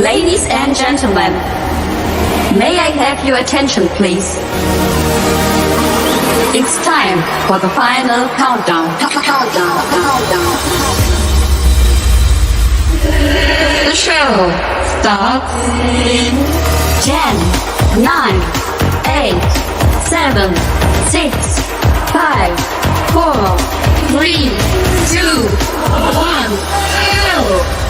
Ladies and gentlemen, may I have your attention, please? It's time for the final countdown. The show starts in 10, 9, 8, 7, 6, 5, 4, 3, 2, 1, go!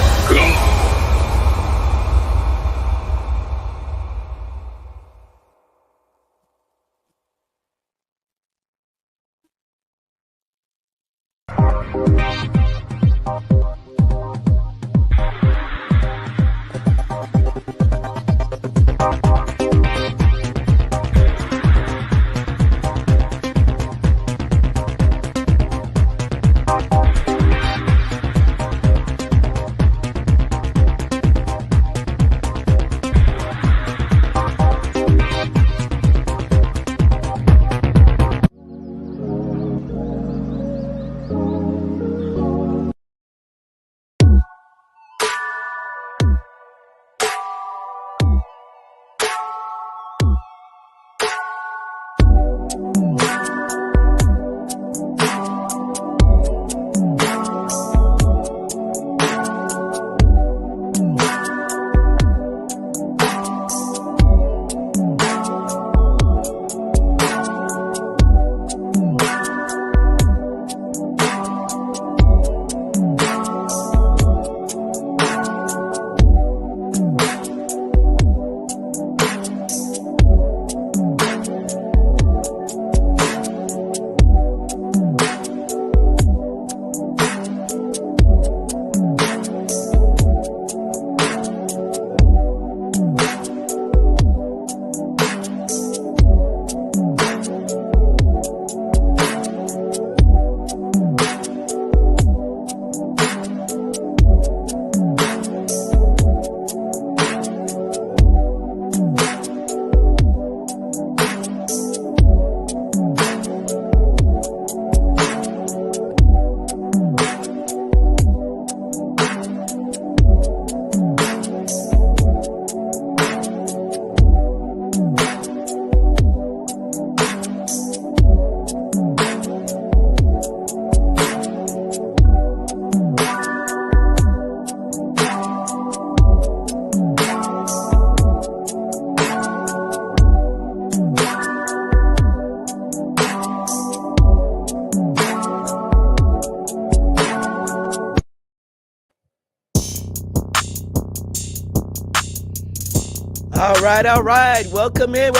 All right. Welcome in.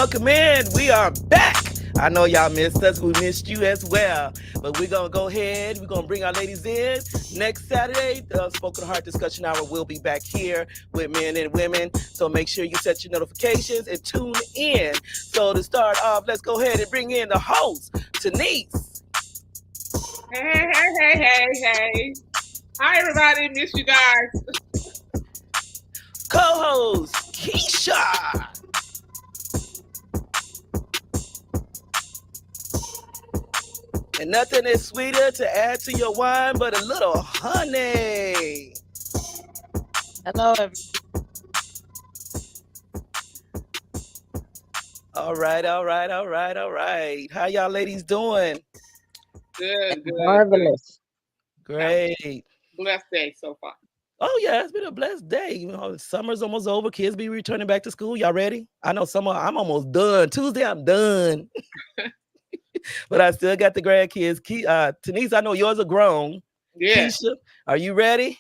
We are back. I know y'all missed us. We missed you as well. But we're going to go ahead. We're going to bring our ladies in. Next Saturday, the Spoken Heart Discussion Hour will be back here with men and women. So make sure you set your notifications and tune in. So to start off, let's go ahead and bring in the host, Denise. Hey. Hi, everybody. Miss you guys. Co-host, Keisha. And nothing is sweeter to add to your wine but a little honey. Hello, everyone. All right. How y'all ladies doing? Good. Marvelous. Great. Blessed day so far. Oh, yeah, it's been a blessed day. You know, summer's almost over. Kids be returning back to school. Y'all ready? I know I'm almost done. Tuesday, I'm done. But I still got the grandkids. Denise, I know yours are grown. Yeah. Keisha, are you ready?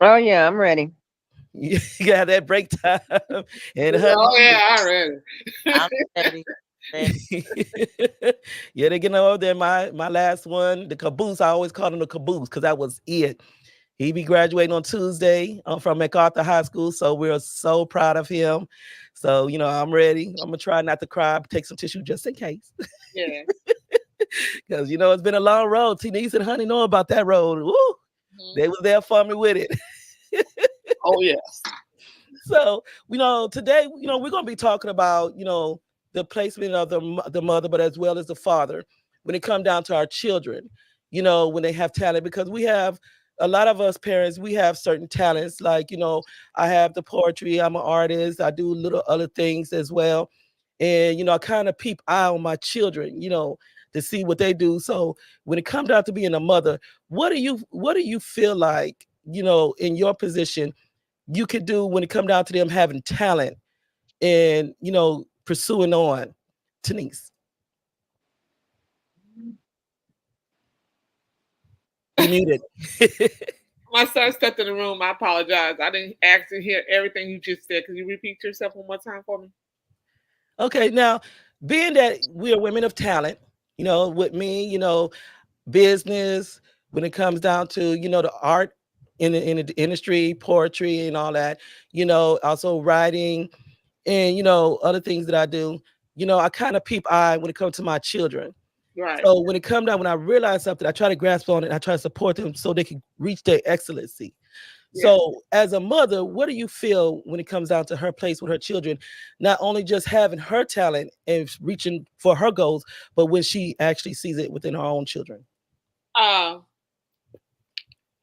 Oh, yeah, I'm ready. You got that break time. And oh, yeah, I'm ready. I'm ready. Yeah, they're getting over there. My last one, the caboose, I always called him the caboose because that was it. He be graduating on Tuesday from MacArthur High School, so we're so proud of him. So, you know, I'm ready. I'm going to try not to cry, take some tissue just in case. Yeah. Because, you know, it's been a long road. Denise and Honey know about that road. Woo! Mm-hmm. They was there for me with it. Oh, yes. So, you know, today, you know, we're going to be talking about, you know, the placement of the mother, but as well as the father when it comes down to our children, you know, when they have talent, because we have a lot of us parents, we have certain talents. Like, I have the poetry, I'm an artist, I do little other things as well. And, I kind of peep eye on my children, to see what they do. So when it comes down to being a mother, what do you feel like, in your position you could do when it come down to them having talent and, pursuing on? Denise, you muted. My son stepped in the room. I apologize. I didn't actually hear everything you just said. Could you repeat yourself one more time for me? Okay, now being that we are women of talent, with me, business, when it comes down to, the art in the industry, poetry and all that, also writing and, other things that I do, I kind of peep eye when it comes to my children. Right. So when it comes down, when I realize something, I try to grasp on it. I try to support them so they can reach their excellency. Yes. So, as a mother, what do you feel when it comes down to her place with her children? Not only just having her talent and reaching for her goals, but when she actually sees it within her own children. Uh,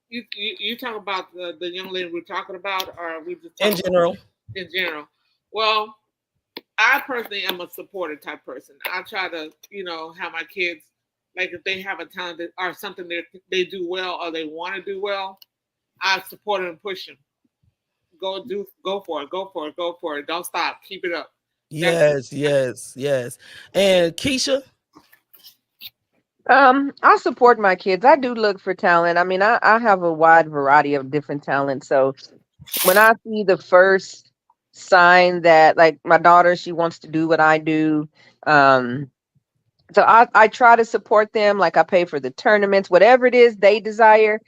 you talk about the young lady we're talking about, or we just In talking general, in general? Well, I personally am a supportive type person. I try to, have my kids, like if they have a talent or something they do well or they want to do well, I support them and push them. Go for it, go for it, go for it. Don't stop, keep it up. That's yes, yes, yes. And Keisha, I support my kids. I do look for talent. I mean, I have a wide variety of different talents. So when I see the first sign that, like, my daughter, she wants to do what I do, um, so I try to support them. Like, I pay for the tournaments, whatever it is they desire.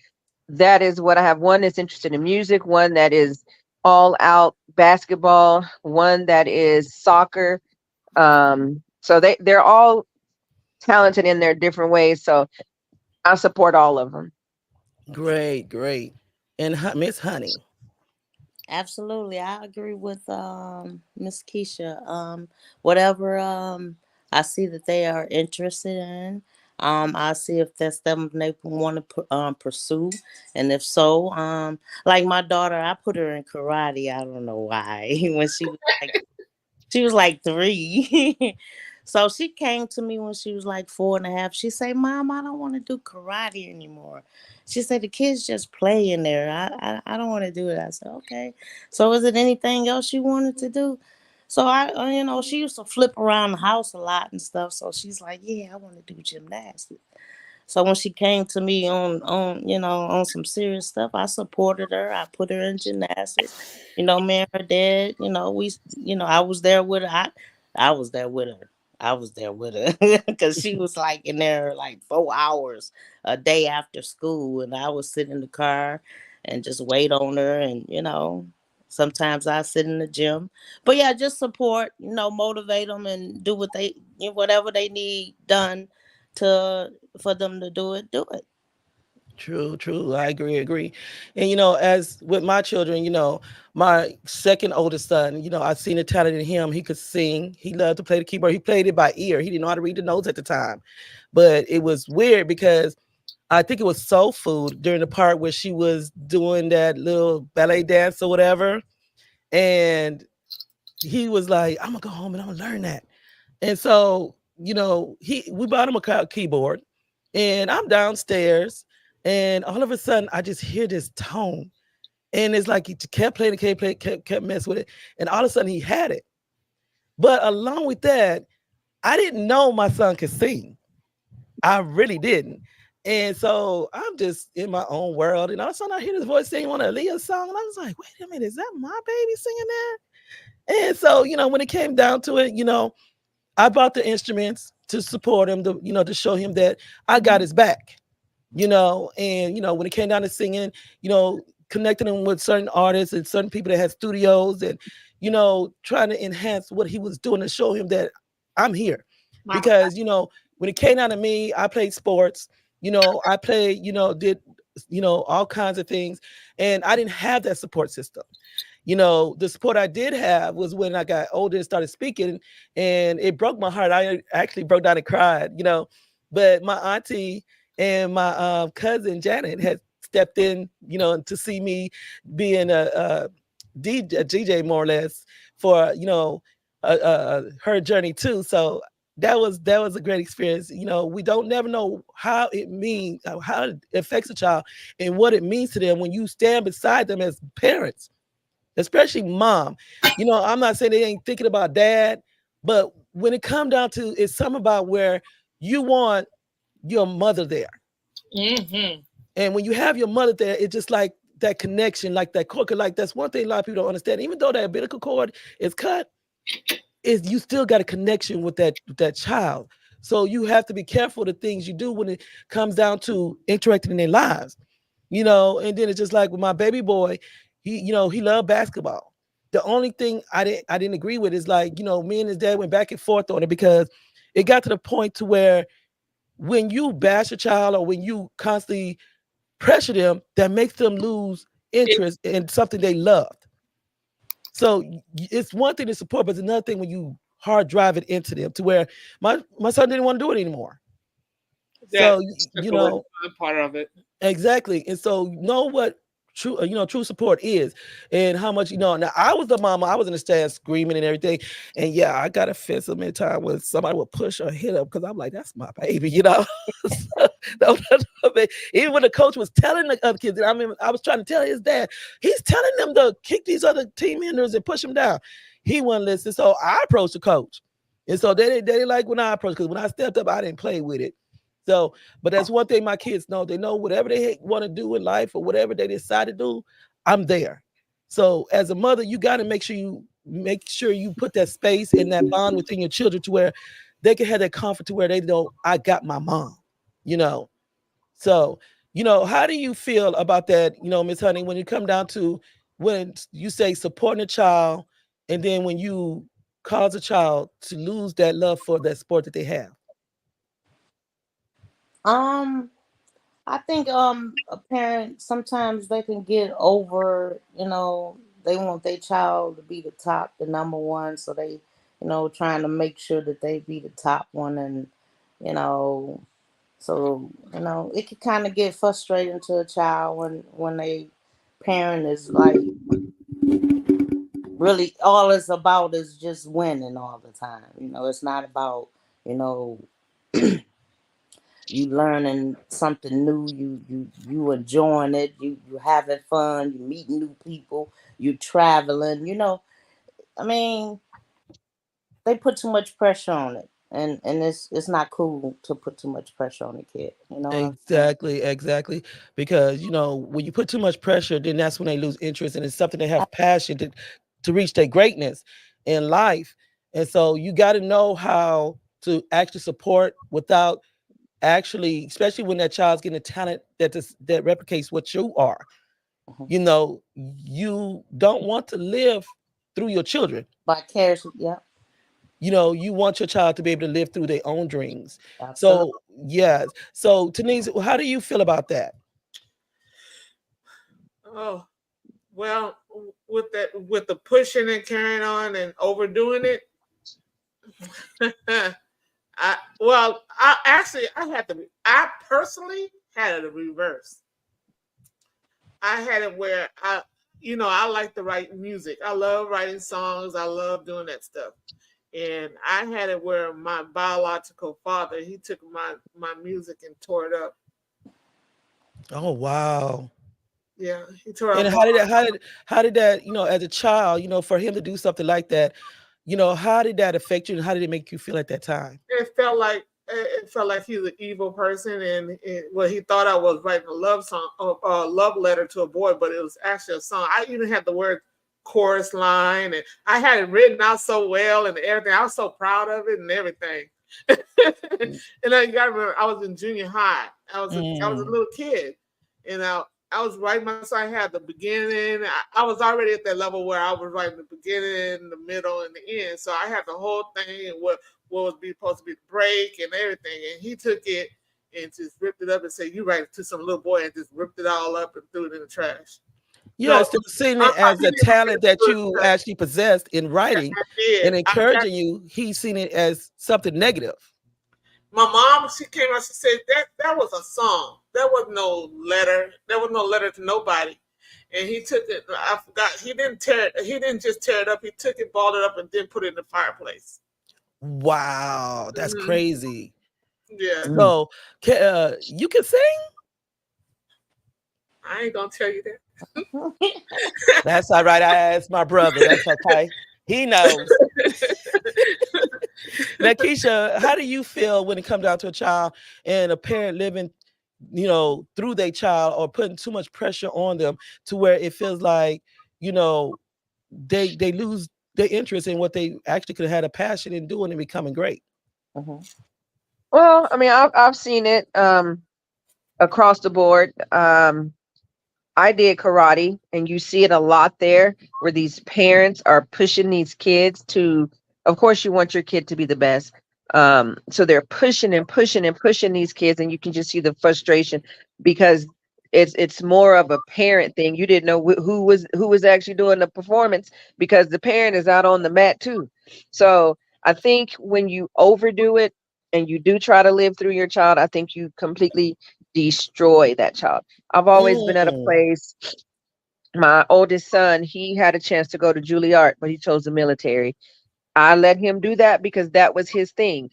That is what I have. One that's interested in music, one that is all out basketball, one that is soccer. So they're all talented in their different ways. So I support all of them. great, great. And Miss Honey, Absolutely, I agree with Miss Keisha. Whatever I see that they are interested in, I see if that's them they want to pursue, and if so, like my daughter, I put her in karate. I don't know why when she was like 3. So she came to me when she was like 4.5. She said, "Mom, I don't want to do karate anymore." She said, "The kids just play in there. I don't want to do it." I said, "Okay. So is it anything else you wanted to do?" So she used to flip around the house a lot and stuff. So she's like, "Yeah, I want to do gymnastics." So when she came to me on some serious stuff, I supported her. I put her in gymnastics. Me and her dad, I was there with her. I was there with her. I was there with her because she was like in there like 4 hours a day after school, and I would sit in the car and just wait on her, and sometimes I sit in the gym. But yeah, just support, motivate them and do whatever they need done to for them to do it, do it. true, true. I agree, agree. And as with my children, my second oldest son, I seen the talent in him. He could sing. He loved to play the keyboard. He played it by ear. He didn't know how to read the notes at the time. But it was weird because I think it was Soul Food during the part where she was doing that little ballet dance or whatever. And he was like, I'm gonna go home and I'm gonna learn that. And so, we bought him a keyboard and I'm downstairs and all of a sudden I just hear this tone. And it's like he kept playing, kept playing, kept messing with it. And all of a sudden he had it. But along with that, I didn't know my son could sing. I really didn't. And so I'm just in my own world. And all of a sudden I hear this voice singing one of Aaliyah's song. And I was like, wait a minute, is that my baby singing that? And so, when it came down to it, I bought the instruments to support him, to show him that I got his back, and when it came down to singing, connecting him with certain artists and certain people that had studios and, trying to enhance what he was doing to show him that I'm here. Mama. Because, when it came down to me, I played sports, I played, did, all kinds of things. And I didn't have that support system. The support I did have was when I got older and started speaking, and it broke my heart. I actually broke down and cried, but my auntie and my cousin Janet had stepped in, to see me being a DJ more or less for, her journey too. So that was a great experience. We don't never know how it means, how it affects a child and what it means to them when you stand beside them as parents, especially mom. I'm not saying they ain't thinking about dad, but when it come down to, it's something about where you want your mother there. Mm-hmm. And when you have your mother there, it's just like that connection, like that cord. Like that's one thing a lot of people don't understand. Even though that umbilical cord is cut, is you still got a connection with that child. So you have to be careful the things you do when it comes down to interacting in their lives. And then it's just like with my baby boy, he loved basketball. The only thing I didn't agree with is like, me and his dad went back and forth on it because it got to the point to where when you bash a child or when you constantly pressure them, that makes them lose interest in something they loved. So it's one thing to support, but it's another thing when you hard drive it into them to where my son didn't want to do it anymore. So part of it. Exactly. And so know what true support is and how much, now I was the mama, I was in the stands screaming and everything. And yeah, I got offensive so many times when somebody would push or hit up because I'm like, that's my baby, Even when the coach was telling the other kids, I was trying to tell his dad, he's telling them to kick these other team members and push them down. He wouldn't listen. So I approached the coach. And so they didn't like when I approached, because when I stepped up, I didn't play with it. So, but that's one thing my kids know. They know whatever they want to do in life or whatever they decide to do, I'm there. So as a mother, you got to make sure you put that space and that bond within your children to where they can have that comfort to where they know I got my mom, So, how do you feel about that, Miss Honey, when you come down to when you say supporting a child and then when you cause a child to lose that love for that sport that they have? I think a parent sometimes they can get over, they want their child to be the top, the number one, so they, trying to make sure that they be the top one, and so it can kind of get frustrating to a child when they parent is like really all it's about is just winning all the time. It's not about you learning something new, you enjoying it, you having fun, you meeting new people, you traveling, I mean, they put too much pressure on it, and it's not cool to put too much pressure on a kid, what I'm saying? Exactly. Because, when you put too much pressure, then that's when they lose interest and it's something they have passion to reach their greatness in life. And so you got to know how to actually support without actually, especially when that child's getting a talent that replicates what you are. You don't want to live through your children. Vicariously, yeah. You want your child to be able to live through their own dreams. Absolutely. So, yes. So, Denise, how do you feel about that? Oh, well, with the pushing and carrying on and overdoing it, I personally had it the reverse. I had it where I like to write music. I love writing songs. I love doing that stuff. And I had it where my biological father, he took my music and tore it up. Oh, wow. Yeah, he tore And up. how did that, as a child, for him to do something like that, how did that affect you and how did it make you feel at that time? It felt like he was an evil person, and he thought I was writing a love song, a love letter to a boy, but it was actually a song. I even had the word chorus line, and I had it written out so well and everything. I was so proud of it and everything. And then you got to remember, I was in junior high. I was a little kid, and I was writing my song. I had the beginning. I was already at that level where I was writing the beginning, the middle, and the end. So I had the whole thing and what was supposed to be the break and everything. And he took it and just ripped it up and said, "You write it to some little boy," and just ripped it all up and threw it in the trash. Yes, so, seeing it as a talent that you actually possessed in writing and encouraging you, he's seen it as something negative. My mom, she came out, she said that was a song. That was no letter. There was no letter to nobody. And he took it. I forgot. He didn't tear it. He didn't just tear it up. He took it, balled it up, and then put it in the fireplace. Wow, that's crazy. Yeah. So, you can sing? I ain't gonna tell you that. That's all right. I asked my brother. That's okay. He knows. Now, Keisha, how do you feel when it comes down to a child and a parent living, through their child or putting too much pressure on them to where it feels like, they lose their interest in what they actually could have had a passion in doing and becoming great? Well, I mean, I've seen it across the board. I did karate, and you see it a lot there where these parents are pushing these kids to, of course, you want your kid to be the best. So they're pushing and pushing and pushing these kids, and you can just see the frustration because it's more of a parent thing. You didn't know who was actually doing the performance because the parent is out on the mat too. So I think when you overdo it and you do try to live through your child, I think you completely destroy that child. I've always been at a place. My oldest son, he had a chance to go to Juilliard, but he chose the military. I let him do that because that was his thing.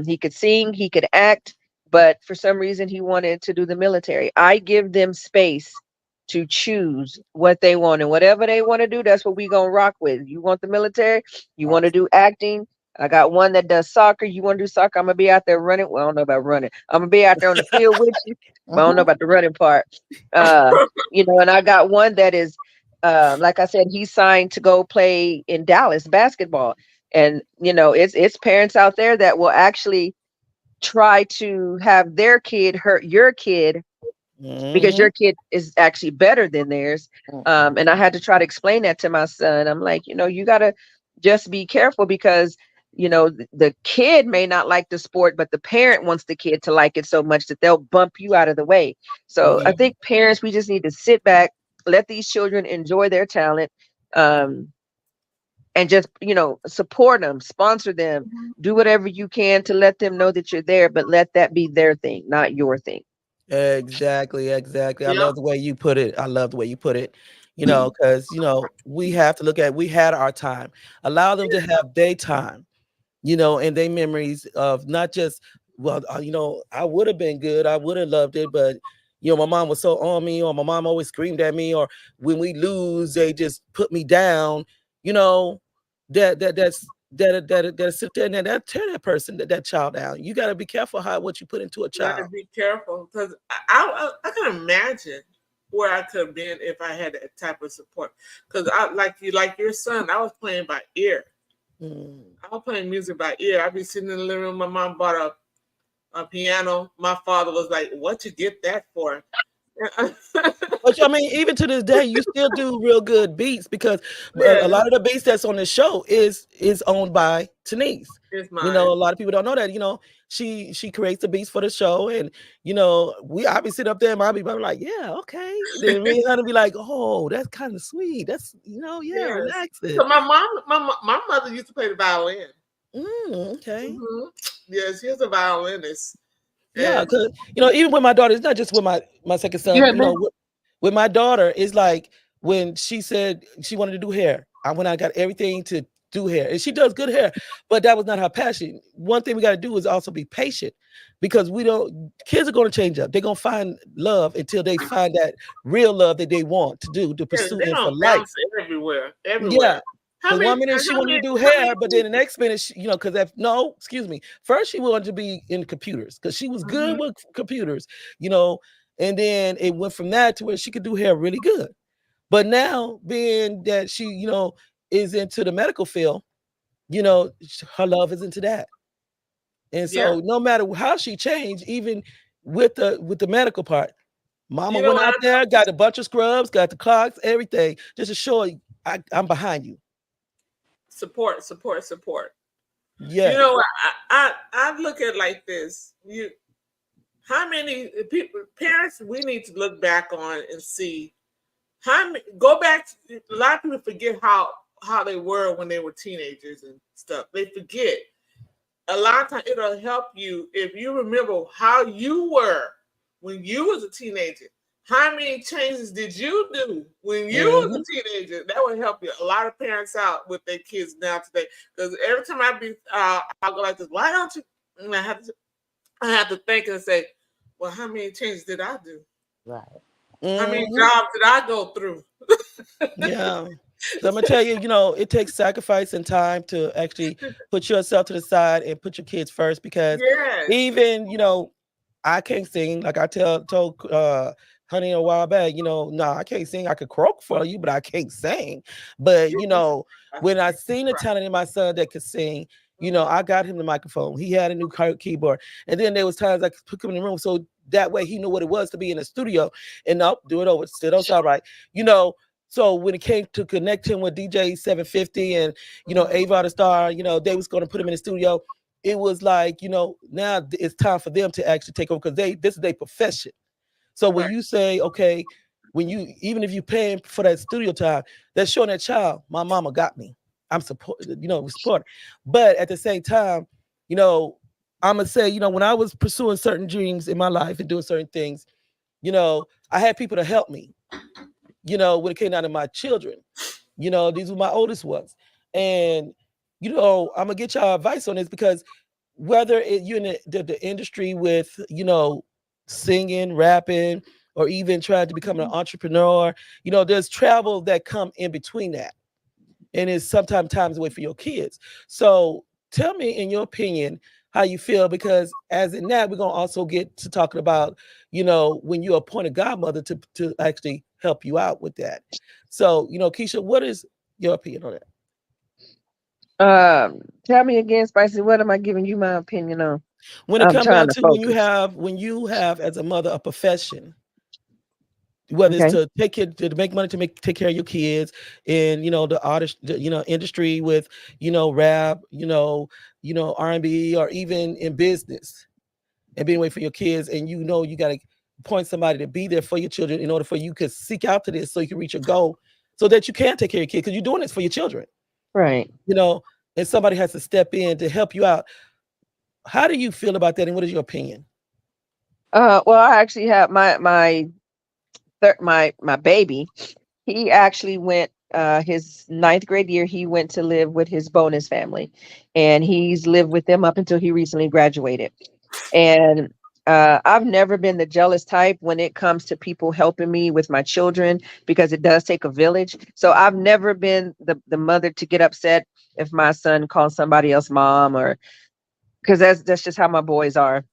He could sing, he could act, but for some reason he wanted to do the military. I give them space to choose what they want, and whatever they want to do, that's what we gonna rock with. You want the military? You want to do acting? I got one that does soccer. You want to do soccer? I'm gonna be out there running. Well, I don't know about running. I'm gonna be out there on the field with you, but I don't know about the running part. And I got one that is, like I said, he's signed to go play in Dallas basketball. And it's parents out there that will actually try to have their kid hurt your kid because your kid is actually better than theirs. And I had to try to explain that to my son. I'm like, you got to just be careful because, the kid may not like the sport, but the parent wants the kid to like it so much that they'll bump you out of the way. So I think parents, we just need to sit back, let these children enjoy their talent. And just, support them, sponsor them, do whatever you can to let them know that you're there, but let that be their thing, not your thing. Exactly. I Yep. love the way you put it. Because, we have to look at, we had our time, allow them to have their time, and their memories of not just, well, I would have been good. I would have loved it, but, my mom was so on me, or my mom always screamed at me, or when we lose, they just put me down, that sit there and that tear that person, that child down. You got to be careful what you put into a You got to child. be careful because I can imagine where I could have been if I had that type of support. Because I like your son, I was playing by ear. I was playing music by ear. I'd be sitting in the living room. My mom bought a piano. My father was like, "What you get that for?" But I mean, even to this day, you still do real good beats because a lot of the beats that's on this show is owned by Denise. It's A mine. lot of people don't know that. She creates the beats for the show, and I be sitting up there, and I be like, yeah, okay. Then me and Hunter be like, oh, that's kind of sweet. That's yeah, Yes. relax it. So my mother used to play the violin. Okay. Yeah, she was a violinist. Yeah, And because even with my daughter, it's not just with my second son. With my daughter, it's like when she said she wanted to do hair. I went out and got everything to do hair, and she does good hair, but that was not her passion. One thing we got to do is also be patient, because kids are going to change up. They're going to find love until they find that real love that they want to pursue they in for don't life. bounce everywhere. Yeah. How Because many? 1 minute she How wanted to many? do How many? hair, but then the next minute, first she wanted to be in computers because she was good with computers, and then it went from that to where she could do hair really good. But now, being that she, is into the medical field, her love is into that. And Yeah. so no matter how she changed, even with the medical part, mama You know went what? out there, got a bunch of scrubs, got the clocks, everything, just to show you I'm behind you. Support. You Yes. know what? I look at it like this. How many people, parents, we need to look back on and see go back. A lot of people forget how they were when they were teenagers and stuff. They forget. a lot of times it'll help you if you remember how you were when you was a teenager. How many changes did you do when you was a teenager? That would help you. A lot of parents out with their kids now today. Because every time I'll go like this. Why don't you? And I have to think and say, well, how many changes did I do? Right. How many jobs did I go through? Yeah. So I'm gonna tell you, it takes sacrifice and time to actually put yourself to the side and put your kids first because Yes. even, I can't sing. Like I told Honey a while back, no, I can't sing. I could croak for you, but I can't sing. But when I seen the talent in my son that could sing, I got him the microphone. He had a new keyboard, and then there was times I could put him in the room, so that way he knew what it was to be in the studio. And no, do it over. Still don't sound right, So when it came to connect him with DJ 750 and Ava the Star, they was going to put him in the studio. It was like, now it's time for them to actually take over because this is their profession. So when you say, okay, even if you paying for that studio time, that's showing that child, my mama got me. I'm supported. But at the same time, I'm gonna say, when I was pursuing certain dreams in my life and doing certain things, I had people to help me. When it came down to my children, these were my oldest ones, and I'm gonna get y'all advice on this because whether you're in the industry with singing, rapping, or even trying to become an entrepreneur, there's travel that come in between that, and it's sometimes times away for your kids. So tell me, in your opinion, how you feel, because as in that, we're gonna also get to talking about, when you appoint a godmother to actually help you out with that. So, Keisha, what is your opinion on that? Tell me again, Spicy. What am I giving you my opinion on? When it I'm comes trying down to to focus. when you have as a mother a profession, whether it's Okay. to make money to take care of your kids in the artist industry with rap, R&B, or even in business, and being away for your kids, and you got to appoint somebody to be there for your children in order for you to seek out to this so you can reach your goal so that you can take care of your kids because you're doing this for your children, Right. and somebody has to step in to help you out. How do you feel about that, and what is your opinion? Well, I actually have my baby. He actually went his ninth grade year. He went to live with his bonus family, and he's lived with them up until he recently graduated. And I've never been the jealous type when it comes to people helping me with my children because it does take a village. So I've never been the mother to get upset if my son calls somebody else mom, or because that's just how my boys are.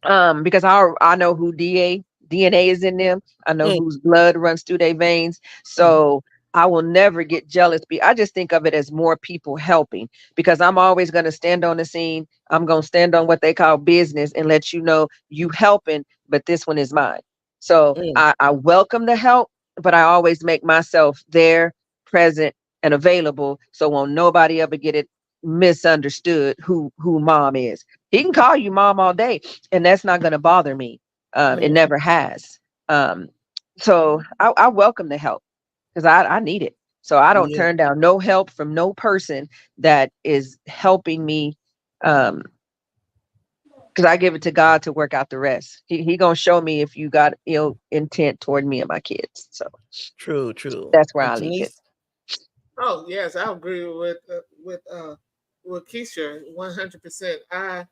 Because I know who DNA is in them. I know Mm, whose blood runs through their veins. mhm, So I will never get jealous. I just think of it as more people helping because I'm always going to stand on the scene. I'm going to stand on what they call business and let you know you helping, but this one is mine. So mm, I welcome the help, but I always make myself there, present, and available. So won't nobody ever get it misunderstood who mom is. He can call you mom all day, and that's not going to bother me. It mm. never has. Um, so I welcome the help because I need it. So I don't Yeah, turn down no help from no person that is helping me. Because I give it to God to work out the rest. He gonna show me if you got ill intent toward me and my kids. So true. that's where And I leave it. Janice? Oh yes, I agree with Keisha 100%.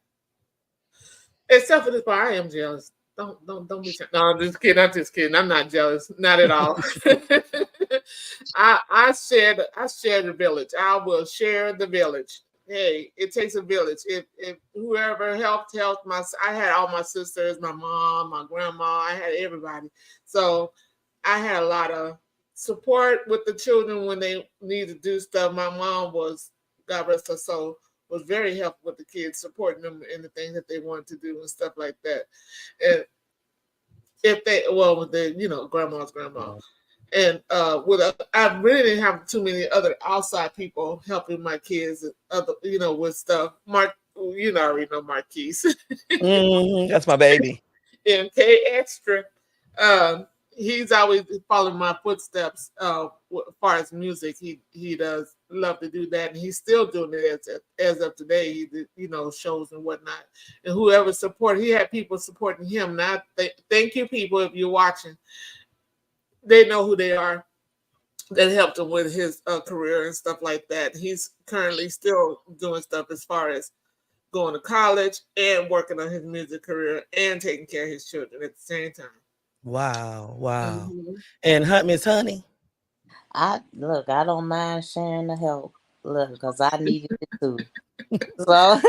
Except for this part, I am jealous. Don't be. No, I'm just kidding. I'm just kidding. I'm not jealous. Not at all. I share the village. I will share the village. Hey, it takes a village. If whoever helped I had all my sisters, my mom, my grandma. I had everybody. So I had a lot of support with the children when they needed to do stuff. My mom was, God rest her soul, was very helpful with the kids, supporting them in the things that they wanted to do and stuff like that. And if they, well, with the, grandma's grandma. And I really didn't have too many other outside people helping my kids and other, with stuff. Mark, already know Marquise. That's my baby. MK Extra. Um, he's always following my footsteps. As far as music, he does love to do that, and he's still doing it as of today. He did, shows and whatnot, and whoever support, he had people supporting him. Now, thank you, people, if you're watching. They know who they are. That helped him with his career and stuff like that. He's currently still doing stuff as far as going to college and working on his music career and taking care of his children at the same time. Wow. Mm-hmm. And Miss Honey? I don't mind sharing the help. Look, because I needed it too. So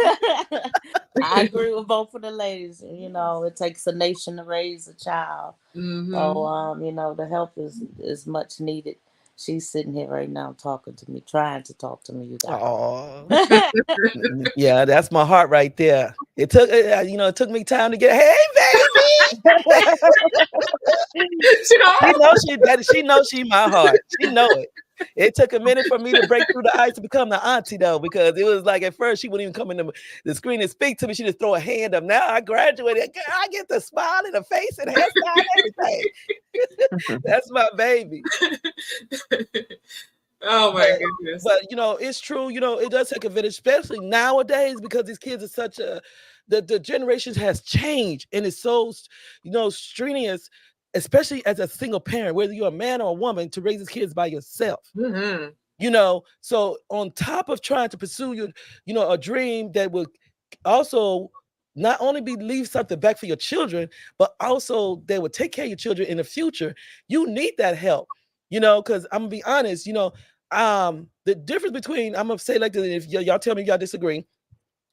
I agree with both of the ladies. It takes a nation to raise a child. Mm-hmm. So the help is much needed. She's sitting here right now talking to me, trying to talk to me. You guys. Oh, yeah, that's my heart right there. It took, it took me time to get. Hey, baby. She knows she my heart. She know it. It took a minute for me to break through the ice to become the auntie though, because it was like at first she wouldn't even come in the screen and speak to me. She just throw a hand up. Now I graduated. I get the smile in the face and hairstyle and everything. That's my baby. Oh my goodness. But it's true. It does take a village, especially nowadays, because these kids are such the generations has changed and it's so strenuous, especially as a single parent, whether you're a man or a woman, to raise these kids by yourself. Mm-hmm. So on top of trying to pursue a dream that would also not only leave something back for your children, but also they would take care of your children in the future. You need that help, because I'm gonna be honest, the difference between, I'm gonna say like this, if y'all tell me y'all disagree.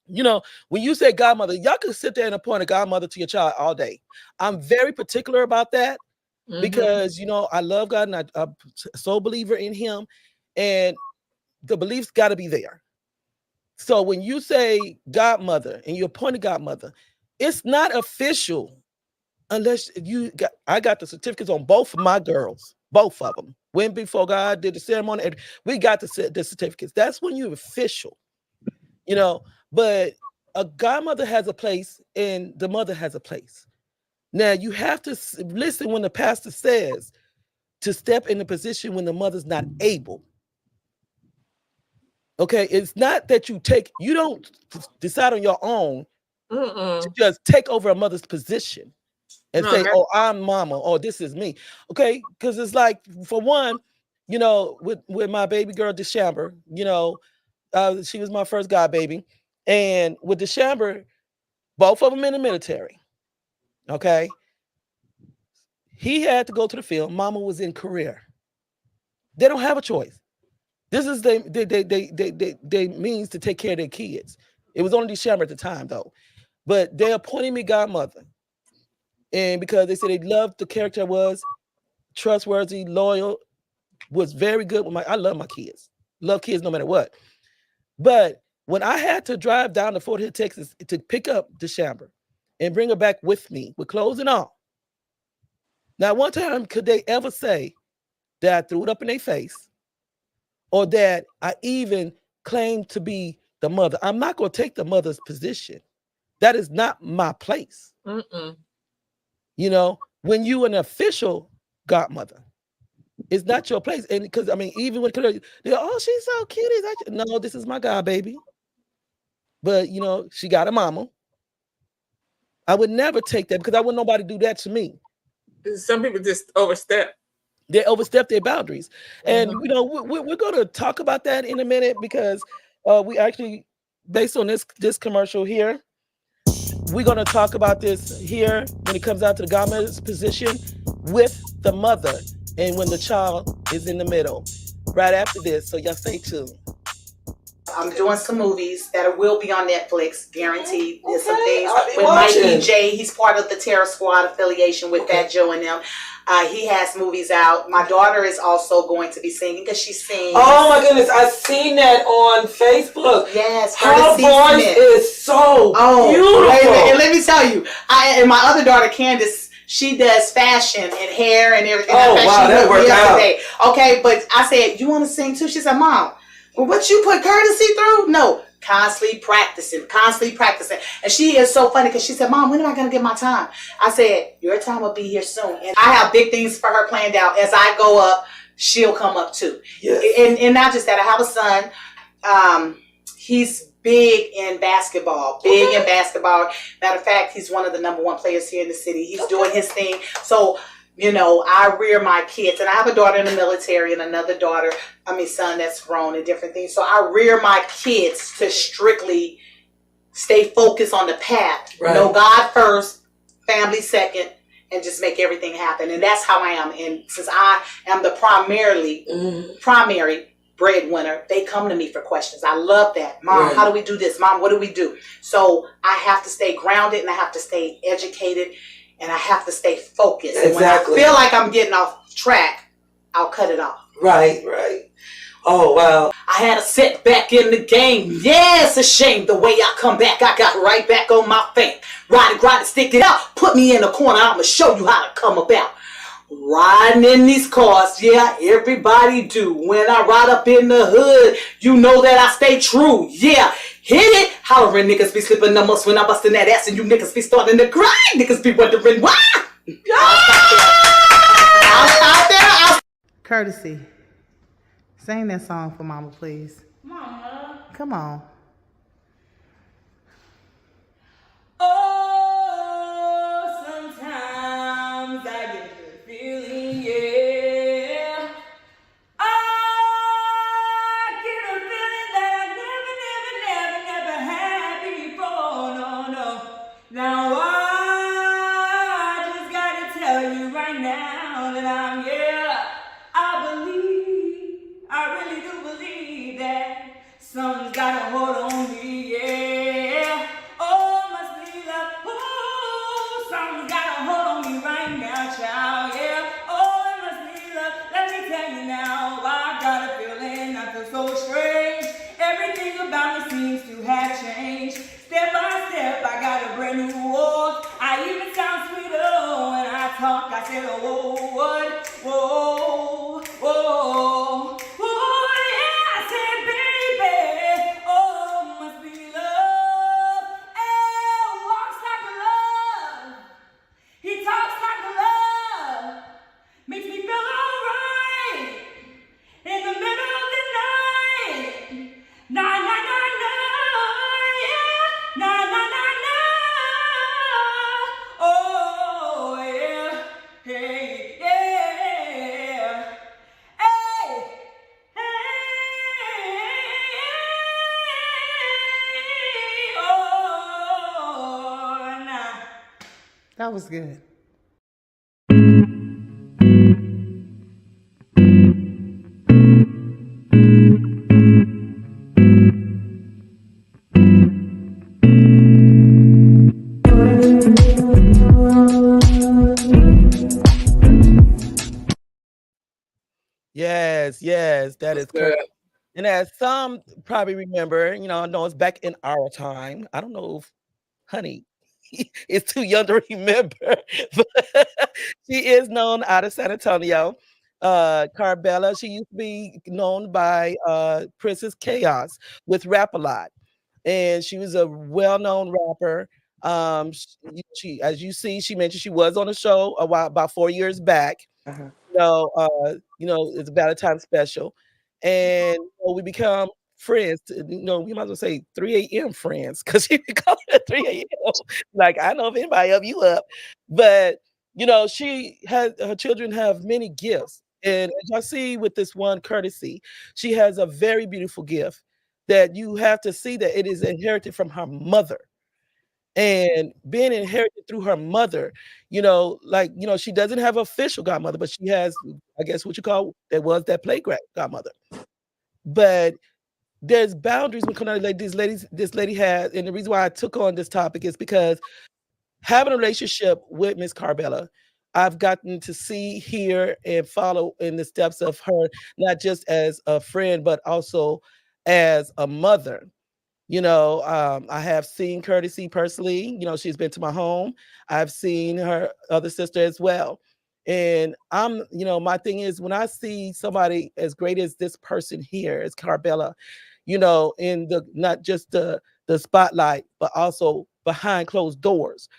When you say godmother, y'all can sit there and appoint a godmother to your child all day. I'm very particular about that because, I love God and I'm a sole believer in him, and the beliefs got to be there. So when you say godmother and you appoint a godmother, it's not official unless I got the certificates on both of my girls, both of them. Went before God, did the ceremony, and we got the certificates. That's when you're official, But a godmother has a place and the mother has a place. Now, you have to listen when the pastor says to step in the position when the mother's not able. Okay, it's not that you don't decide on your own to just take over a mother's position and say, oh, I'm mama, or this is me. Okay, because it's like, for one, with my baby girl, Deshamber, she was my first god baby. And with Deshamber, both of them in the military. Okay. He had to go to the field. Mama was in career. They don't have a choice. This is they means to take care of their kids. It was only Deshamber at the time though. But they appointed me godmother. And because they said they loved the character, was trustworthy, loyal, was very good with I love my kids. Love kids no matter what. But when I had to drive down to Fort Hill, Texas to pick up Deshamber and bring her back with me with clothes and all. Now, one time could they ever say that I threw it up in their face or that I even claimed to be the mother? I'm not going to take the mother's position. That is not my place. When you an official godmother, it's not your place. And because, even when they go, oh, she's so cute. No, this is my god baby. But, she got a mama. I would never take that because I wouldn't nobody do that to me. Some people just overstep. They overstep their boundaries. And, we're going to talk about that in a minute because we actually, based on this commercial here, we're going to talk about this here when it comes out to the godmother's position with the mother and when the child is in the middle. Right after this, so y'all stay tuned. I'm doing some movies that will be on Netflix, guaranteed. There's some things with Mikey J. He's part of the Terror Squad affiliation with Fat Joe and them. He has movies out. My daughter is also going to be singing because she sings. Oh my goodness, I've seen that on Facebook. Yes, her voice is so beautiful. And let me tell you, and my other daughter Candace, she does fashion and hair and everything. Oh wow, that worked out. Okay, but I said, you want to sing too? She said, Mom, well, what you put courtesy through? No, constantly practicing. And she is so funny because she said, Mom, when am I going to get my time? I said, your time will be here soon. And I have big things for her planned out. As I go up, she'll come up too. Yes. And not just that, I have a son. He's big in basketball. Matter of fact, he's one of the number one players here in the city. He's doing his thing. So, you know, I rear my kids, and I have a daughter in the military and another son that's grown and different things. So I rear my kids to strictly stay focused on the path. Right. Know God first, family second, and just make everything happen. And that's how I am. And since I am the primary breadwinner, they come to me for questions. I love that. Mom, right. How do we do this? Mom, what do we do? So I have to stay grounded, and I have to stay educated, and I have to stay focused. Exactly. And when I feel like I'm getting off track, I'll cut it off. Right. Oh, wow. I had a setback in the game. Yeah, it's a shame the way I come back. I got right back on my feet. Ride it, stick it out. Put me in the corner. I'm going to show you how to come about. Riding in these cars, yeah, everybody do. When I ride up in the hood, you know that I stay true. Yeah, hit it. Hollering niggas be slipping numbers when I busting that ass, and you niggas be starting to cry. Niggas be wondering why. I'll stop there. Courtesy. Sing that song for Mama, please. Mama. Come on. Oh, sometimes I get the feeling, yeah. I get a feeling that I never had before, no. Now I just gotta tell you right now that I really do believe that something's got a hold on me, yeah. Oh, must be love. Oh, something's got a hold on me right now, child, yeah. Oh, it must be love. Let me tell you now, I got a feeling I feel so strange. Everything about me seems to have changed. Step by step, I got a brand new walk. I even sound sweeter when I talk. I said, oh, what? Whoa, whoa. That was good. Yes, that is correct. And as some probably remember, you know, I know it's back in our time. I don't know if Honey is too young to remember, but she is known out of San Antonio. Carbella, she used to be known by Princess Chaos with Rap a Lot. And she was a well-known rapper. She, as you see, she mentioned she was on a show about 4 years back. It's a Valentine's special. And we become friends. We might as well say 3 a.m. friends, because she be calling at 3 a.m. Like, I know if anybody of you up. But, she has, her children have many gifts. And as y'all see with this one Courtesy, she has a very beautiful gift that you have to see that it is inherited from her mother. And being inherited through her mother, she doesn't have official godmother, but she has, I guess what you call, that playground godmother. But there's boundaries when coming out, like this lady has, and the reason why I took on this topic is because having a relationship with Miss Carbella, I've gotten to see, hear, and follow in the steps of her, not just as a friend, but also as a mother. I have seen Courtesy personally. She's been to my home. I've seen her other sister as well. And my thing is, when I see somebody as great as this person here, as Carbella, in the not just the spotlight, but also behind closed doors.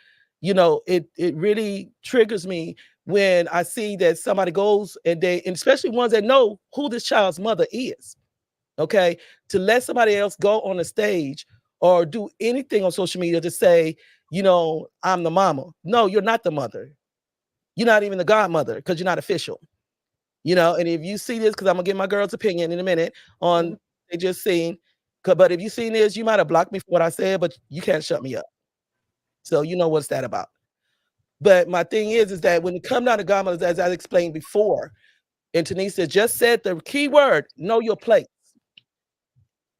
It really triggers me when I see that somebody goes and especially ones that know who this child's mother is, okay, to let somebody else go on the stage or do anything on social media to say, I'm the mama. No, you're not the mother. You're not even the godmother because you're not official. And if you see this, because I'm gonna get my girl's opinion in a minute on they just seen, but if you seen this, you might have blocked me for what I said, but you can't shut me up. So you know what's that about. But my thing is that when it comes down to godmothers, as I explained before, and Tanisha just said the key word, know your place.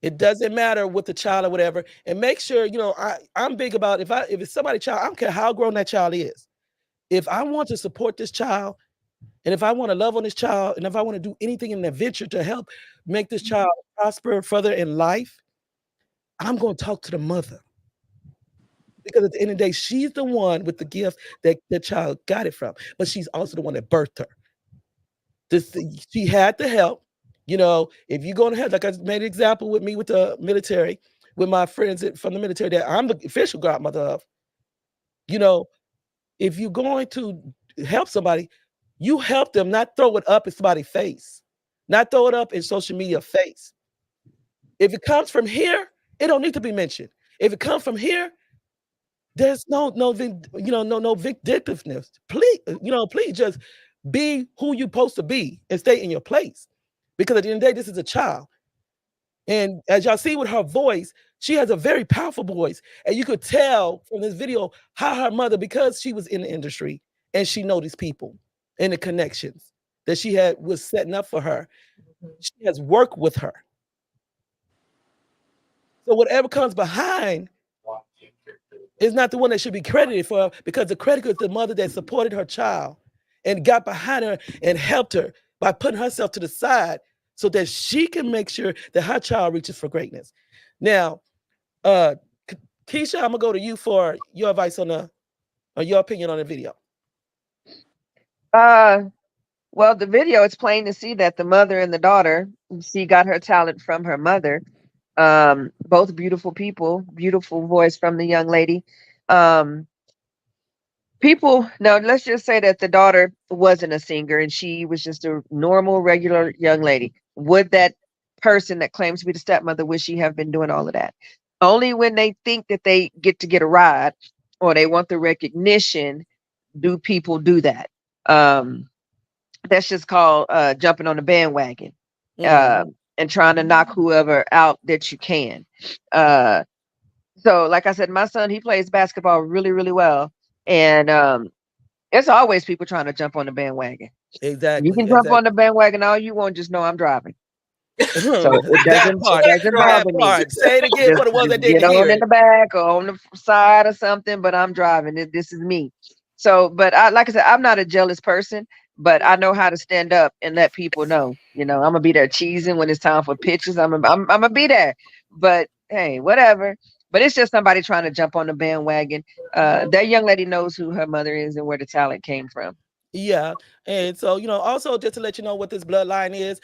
It doesn't matter with the child or whatever. And make sure, I'm big about if it's somebody's child, I don't care how grown that child is. If I want to support this child, and if I want to love on this child, and if I want to do anything in the venture to help make this child prosper further in life, I'm going to talk to the mother. Because at the end of the day, she's the one with the gift that the child got it from. But she's also the one that birthed her. She had the help. If you're going to have, like I made an example with me with the military, with my friends from the military that I'm the official godmother of, if you're going to help somebody, you help them, not throw it up in somebody's face, not throw it up in social media face. If it comes from here, it don't need to be mentioned. If it comes from here, there's no vindictiveness. Please just be who you're supposed to be and stay in your place. Because at the end of the day, this is a child. And as y'all see with her voice, she has a very powerful voice. And you could tell from this video how her mother, because she was in the industry and she know these people and the connections that she was setting up for her, she has worked with her. So whatever comes behind is not the one that should be credited for, because the credit is the mother that supported her child and got behind her and helped her by putting herself to the side so that she can make sure that her child reaches for greatness. Now, Keisha, I'm gonna go to you for your advice on your opinion on the video. Well, the video, it's plain to see that the mother and the daughter, she got her talent from her mother. Both beautiful people, beautiful voice from the young lady. People, now let's just say that the daughter wasn't a singer and she was just a normal, regular young lady. Would that person that claims to be the stepmother, would she have been doing all of that? Only when they think that they get a ride or they want the recognition do people do that. That's just called jumping on the bandwagon and trying to knock whoever out that you can. So like I said, my son, he plays basketball really, really well. And there's always people trying to jump on the bandwagon. Exactly. You can jump on the bandwagon all you want, just know I'm driving. So it that doesn't part. bother me. Say it again for the ones that didn't Get hear on in it. the back or on the side or something, but I'm driving. This is me. So, but like I said, I'm not a jealous person, but I know how to stand up and let people know. I'm gonna be there cheesing when it's time for pictures. I'm gonna be there. But hey, whatever. But it's just somebody trying to jump on the bandwagon. That young lady knows who her mother is and where the talent came from. Yeah. And so, also just to let you know what this bloodline is,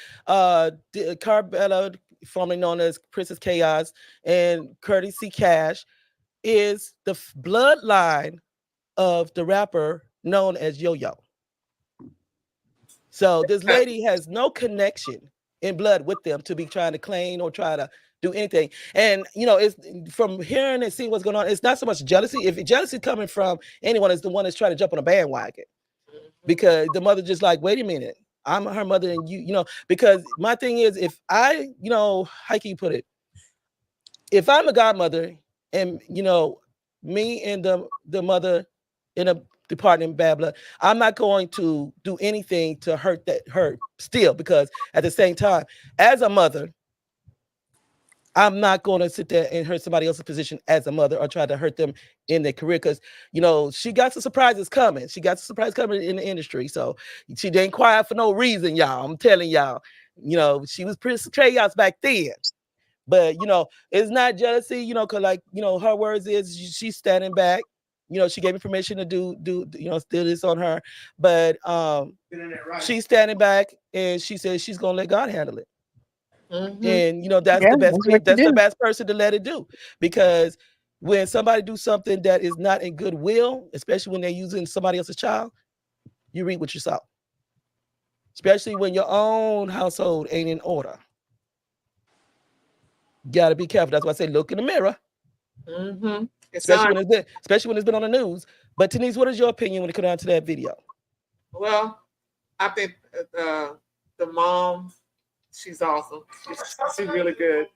Carbella, formerly known as Princess Chaos, and Curtis C. Cash is the bloodline of the rapper known as Yo-Yo. So this lady has no connection in blood with them to be trying to claim or try to do anything. And it's from hearing and seeing what's going on, it's not so much jealousy. If jealousy coming from anyone, is the one that's trying to jump on a bandwagon. Because the mother just like, wait a minute, I'm her mother and because my thing is, if I, how can you put it? If I'm a godmother and, me and the mother in a department bad blood, I'm not going to do anything to hurt her still, because at the same time, as a mother, I'm not going to sit there and hurt somebody else's position as a mother or try to hurt them in their career, because, she got some surprises coming. She got some surprises coming in the industry. So she didn't quiet for no reason, y'all. I'm telling y'all, she was pretty chaos back then. But, it's not jealousy, because her words is she's standing back. She gave me permission to do this on her. But she's standing back and she says she's going to let God handle it. And that's Yeah, the best that's what you that's the do. best person to let it do, because when somebody do something that is not in goodwill, especially when they're using somebody else's child, you reap what you sow, especially when your own household ain't in order. Got to be careful. That's why I say look in the mirror, It's especially on. when it's been on the news. But Denise, what is your opinion when it comes down to that video? Well, I think the mom, she's awesome. She's really good,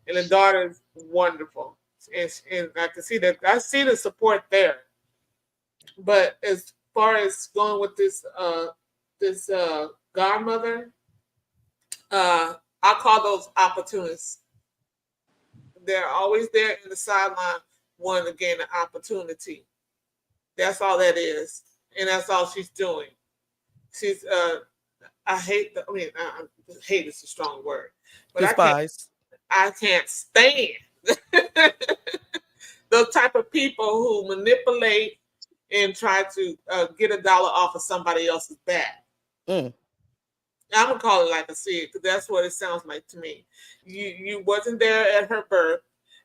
and the daughter's wonderful. And I can see that. I see the support there. But as far as going with this godmother, I call those opportunists. They're always there in the sideline, wanting to gain an opportunity. That's all that is, and that's all she's doing. She's I hate the. I mean, hate is a strong word, but Despise. I can't stand those type of people who manipulate and try to get a dollar off of somebody else's back. Mm. I'm gonna call it like I see it, because that's what it sounds like to me. You wasn't there at her birth.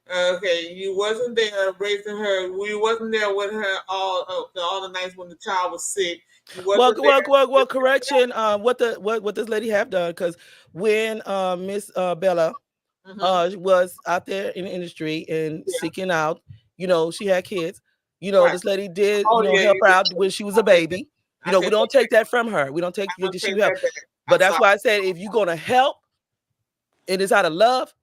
Okay, you wasn't there raising her. You wasn't there with her all the nights when the child was sick. You wasn't Well, correction. What this lady have done? Because when Miss Bella was out there in the industry and seeking out, she had kids. Right. This lady did, Oh, yeah, help you her did. out when she was a baby. I We take don't that take that from her. We don't take I don't she take help. that back. But that's I'm why I said if you're gonna help and it's out of love,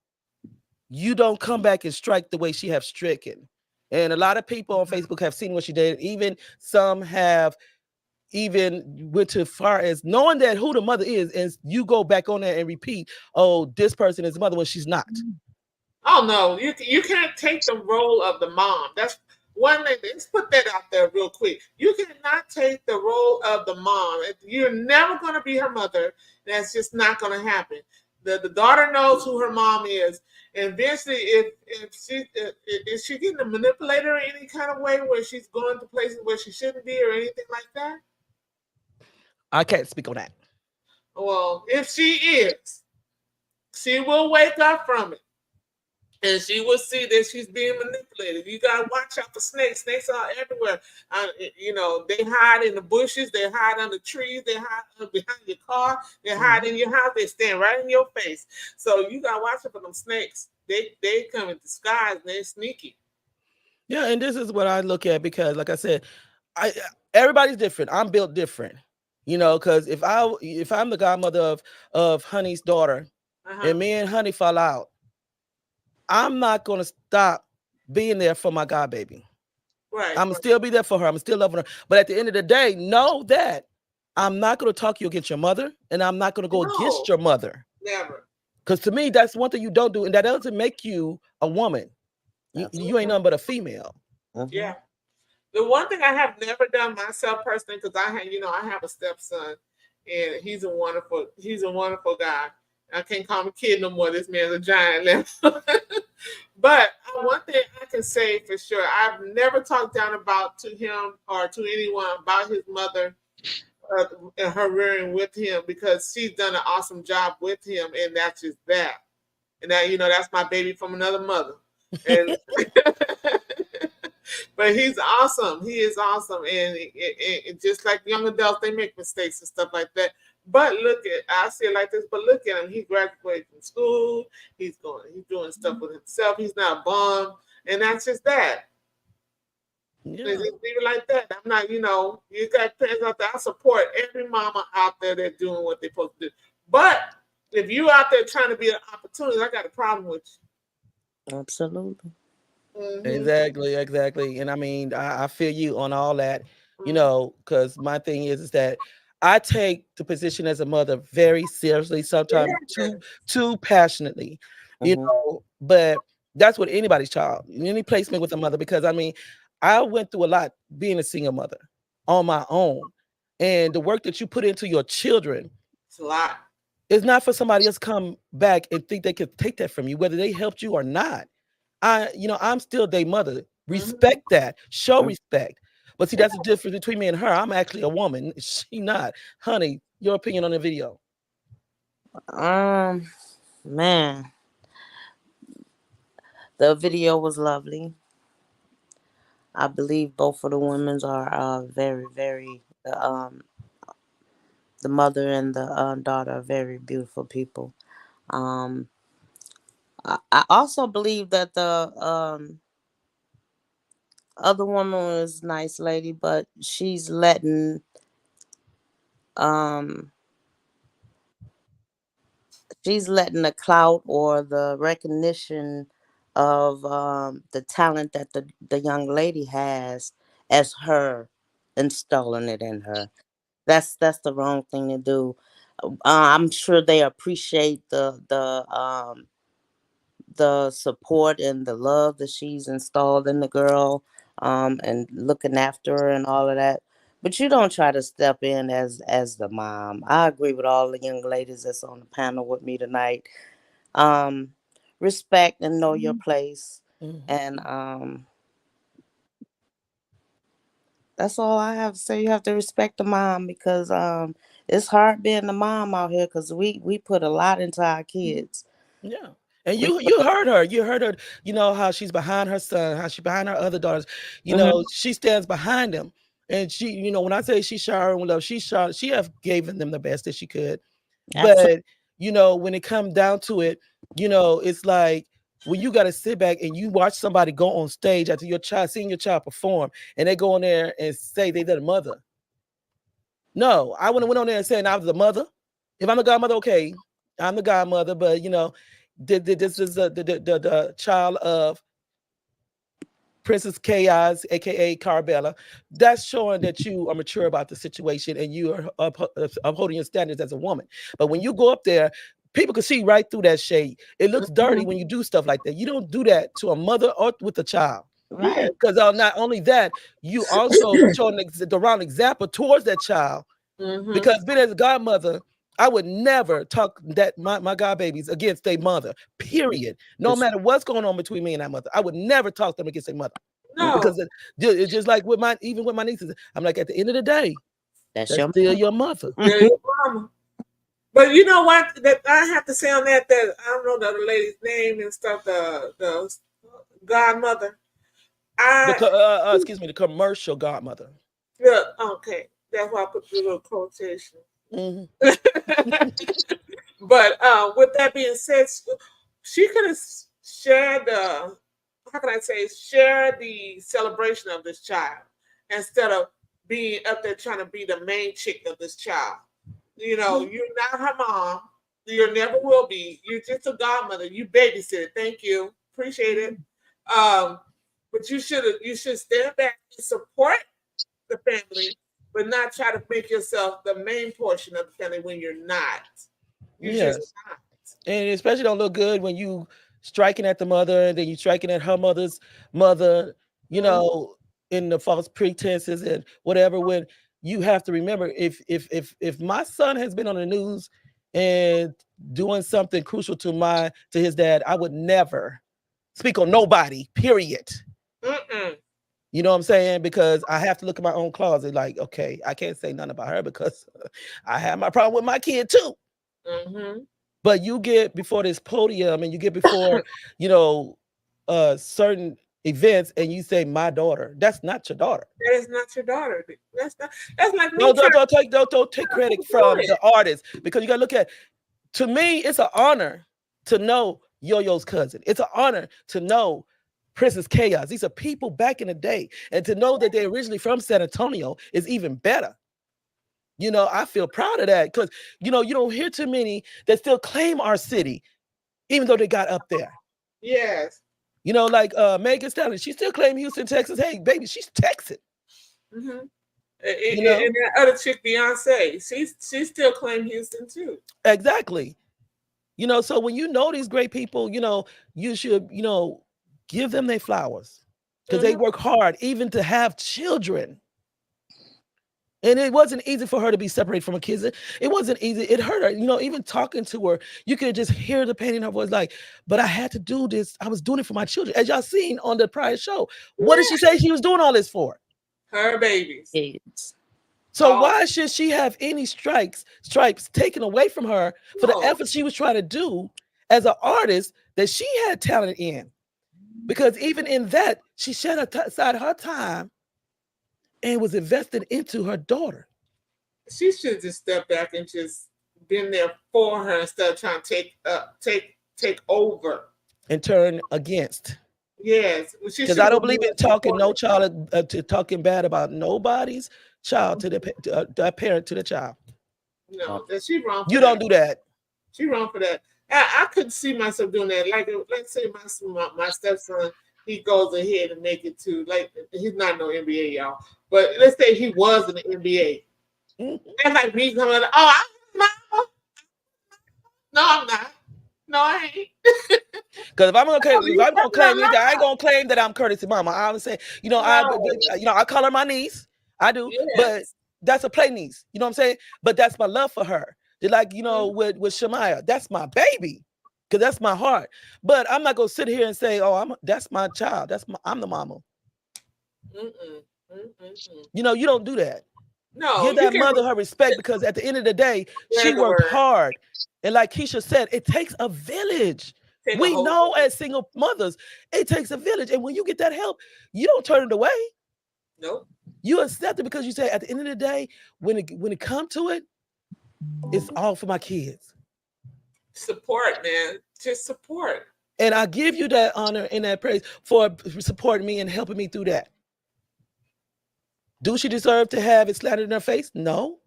you don't come back and strike the way she have stricken. And a lot of people on Facebook have seen what she did. Even some have even went to far as knowing that who the mother is, and you go back on there and repeat, oh, this person is the mother when she's not. Oh no, you can't take the role of the mom. That's one thing. Let's put that out there real quick. You cannot take the role of the mom. You're never going to be her mother. That's just not going to happen. The daughter knows who her mom is, and eventually, if she is she getting manipulated in any kind of way where she's going to places where she shouldn't be or anything like that. I can't speak on that. Well, if she is, she will wake up from it. And she will see that she's being manipulated. You gotta watch out for snakes. Snakes are everywhere. They hide in the bushes. They hide under trees. They hide behind your car. They hide in your house. They stand right in your face. So you gotta watch out for them snakes. They come in disguise. And they're sneaky. Yeah, and this is what I look at because, like I said, everybody's different. I'm built different, because if I'm the godmother of Honey's daughter, and me and Honey fall out, I'm not gonna stop being there for my god baby. Right. I'm gonna still be there for her. I'm still loving her. But at the end of the day, know that I'm not gonna talk you against your mother, and I'm not gonna go against your mother. Never. Because to me, that's one thing you don't do, and that doesn't make you a woman. You ain't nothing but a female. Yeah. The one thing I have never done myself personally, because I have a stepson, and he's a wonderful guy. I can't call him a kid no more. This man's a giant now. But one thing I can say for sure, I've never talked down to him or to anyone about his mother and her rearing with him, because she's done an awesome job with him, and that's just that. And that that's my baby from another mother. And but he's awesome. He is awesome, and just like young adults, they make mistakes and stuff like that. But I say it like this. But look at him. He graduated from school. He's doing stuff with himself. He's not a bum, and that's just that. Yeah. Just leave it like that. I'm not. You got parents out there. I support every mama out there that's doing what they're supposed to do. But if you out there trying to be an opportunity, I got a problem with you. Absolutely. Exactly. And I mean, I feel you on all that, because my thing is that I take the position as a mother very seriously, sometimes too passionately, but that's with anybody's child, any placement with a mother, because I mean, I went through a lot being a single mother on my own. And the work that you put into your children, it's a lot. It's not for somebody else to come back and think they could take that from you, whether they helped you or not. I'm still their mother. Respect that. Show respect. But see, that's the difference between me and her. I'm actually a woman. She not. Honey, your opinion on the video? Man, the video was lovely. I believe both of the women are very, very. The mother and the daughter are very beautiful people. Um, I also believe that the other woman was a nice lady, but um she's letting the clout or the recognition of the talent that the young lady has as her, installing it in her. That's the wrong thing to do. I'm sure they appreciate the support and the love that she's installed in the girl, and looking after her and all of that. But you don't try to step in as the mom. I agree with all the young ladies that's on the panel with me tonight. Um, Respect and know your place, Mhm. and that's all I have to say. You have to respect the mom, because it's hard being the mom out here, because we put a lot into our kids. Yeah. And We you heard her. You heard her. You know how she's behind her son, how she's behind her other daughters. You Mhm. know, she stands behind them. And she, when I say she showering with love, she have given them the best that she could. Absolutely But when it comes down to it, it's like when you got to sit back and you watch somebody go on stage after seeing your child perform, and they go on there and say they're the mother. No, I wouldn't have went on there and said I was the mother. If I'm the godmother, okay, I'm the godmother. But this is the child of Princess Chaos, aka Carbella. That's showing that you are mature about the situation and you are upholding your standards as a woman. But when you go up there, people can see right through that shade. It looks dirty when you do stuff like that. You don't do that to a mother or with a child. right. Because not only that, you also showing the wrong example towards that child. Mm-hmm. Because being as a godmother, I would never talk that my god babies against their mother. Period. No matter what's going on between me and that mother, I would never talk them against their mother. No, Because it's just like even with my nieces. I'm like, at the end of the day, That's that's your still your mother. yeah, your mama. But you know what? That I have to say on that I don't know the other lady's name and stuff. The godmother. I Excuse me, the commercial godmother. yeah, okay. That's why I put the little quotation. Hmm. But with that being said, she could have shared the how can I say share the celebration of this child instead of being up there trying to be the main chick of this child. You're not her mom. You never will be. You're just a godmother. You babysit. Thank you. Appreciate it. Um, but you should stand back and support the family, but not try to make yourself the main portion of the family when you're not. You're just Yes. not. And especially don't look good when you striking at the mother and then you striking at her mother's mother, you Mhm. know, in the false pretenses and whatever. When you have to remember, if my son has been on the news and doing something crucial to his dad, I would never speak on nobody. Period. Mm-mm. You know what I'm saying? Because I have to look at my own closet. Like, okay, I can't say nothing about her because I have my problem with my kid too. Mm-hmm. But you get before this podium and you get before, you know, certain events and you say my daughter. That's not your daughter. That is not your daughter. That's not. That's like me No, trying don't take to credit do from it. the artist because you gotta look at to me, it's an honor to know Yo-Yo's cousin. It's an honor to know Princess Chaos. These are people back in the day. And to know that they're originally from San Antonio is even better. I feel proud of that because you don't hear too many that still claim our city, even though they got up there. Yes. Like Megan Stallion, she still claim Houston, Texas. Hey, baby, she's Texan. Mm-hmm. And, You know and that other chick, Beyonce, she still claim Houston too. exactly. So when these great people, you should give them their flowers because they Mm-hmm. work hard, even to have children. And it wasn't easy for her to be separated from her kids. It wasn't easy. It hurt her. Even talking to her, you could just hear the pain in her voice. Like, but I had to do this. I was doing it for my children. As y'all seen on the prior show, what did she say she was doing all this for? Her babies. kids. So Oh why should she have any stripes taken away from her for the no. efforts she was trying to do as an artist that she had talent in. Because even in that, she set aside her time and was invested into her daughter. She should just step back and just been there for her instead of trying to take over and turn against. Yes, because I don't believe in talking no child to talking bad about nobody's child to the parent to the child. No, that she wrong. You don't do that. She wrong for that. I couldn't see myself doing that. Like, let's say my stepson, he goes ahead and make it to, like, he's not no NBA, y'all. But let's say he was in the NBA. Mm-hmm. That's like me coming out, oh, I'm not. No, I'm not. No, I ain't. Because if I'm gonna claim anything, I ain't gonna claim that I'm Curtis's mama. I would say, I call her my niece. I do, yes. But that's a play niece. You know what I'm saying? But that's my love for her. Just like, with Shemaya, that's my baby, because that's my heart. But I'm not gonna sit here and say, oh, that's my child. I'm the mama. You don't do that. No, give that mother her respect, because at the end of the day, she worked hard. And like Keisha said, it takes a village. We know as single mothers, it takes a village. And when you get that help, you don't turn it away. Nope. You accept it, because you say, at the end of the day, when it comes to it, it's all for my kids. Support, man. Just support. And I give you that honor and that praise for supporting me and helping me through that. Do she deserve to have it slandered in her face? No.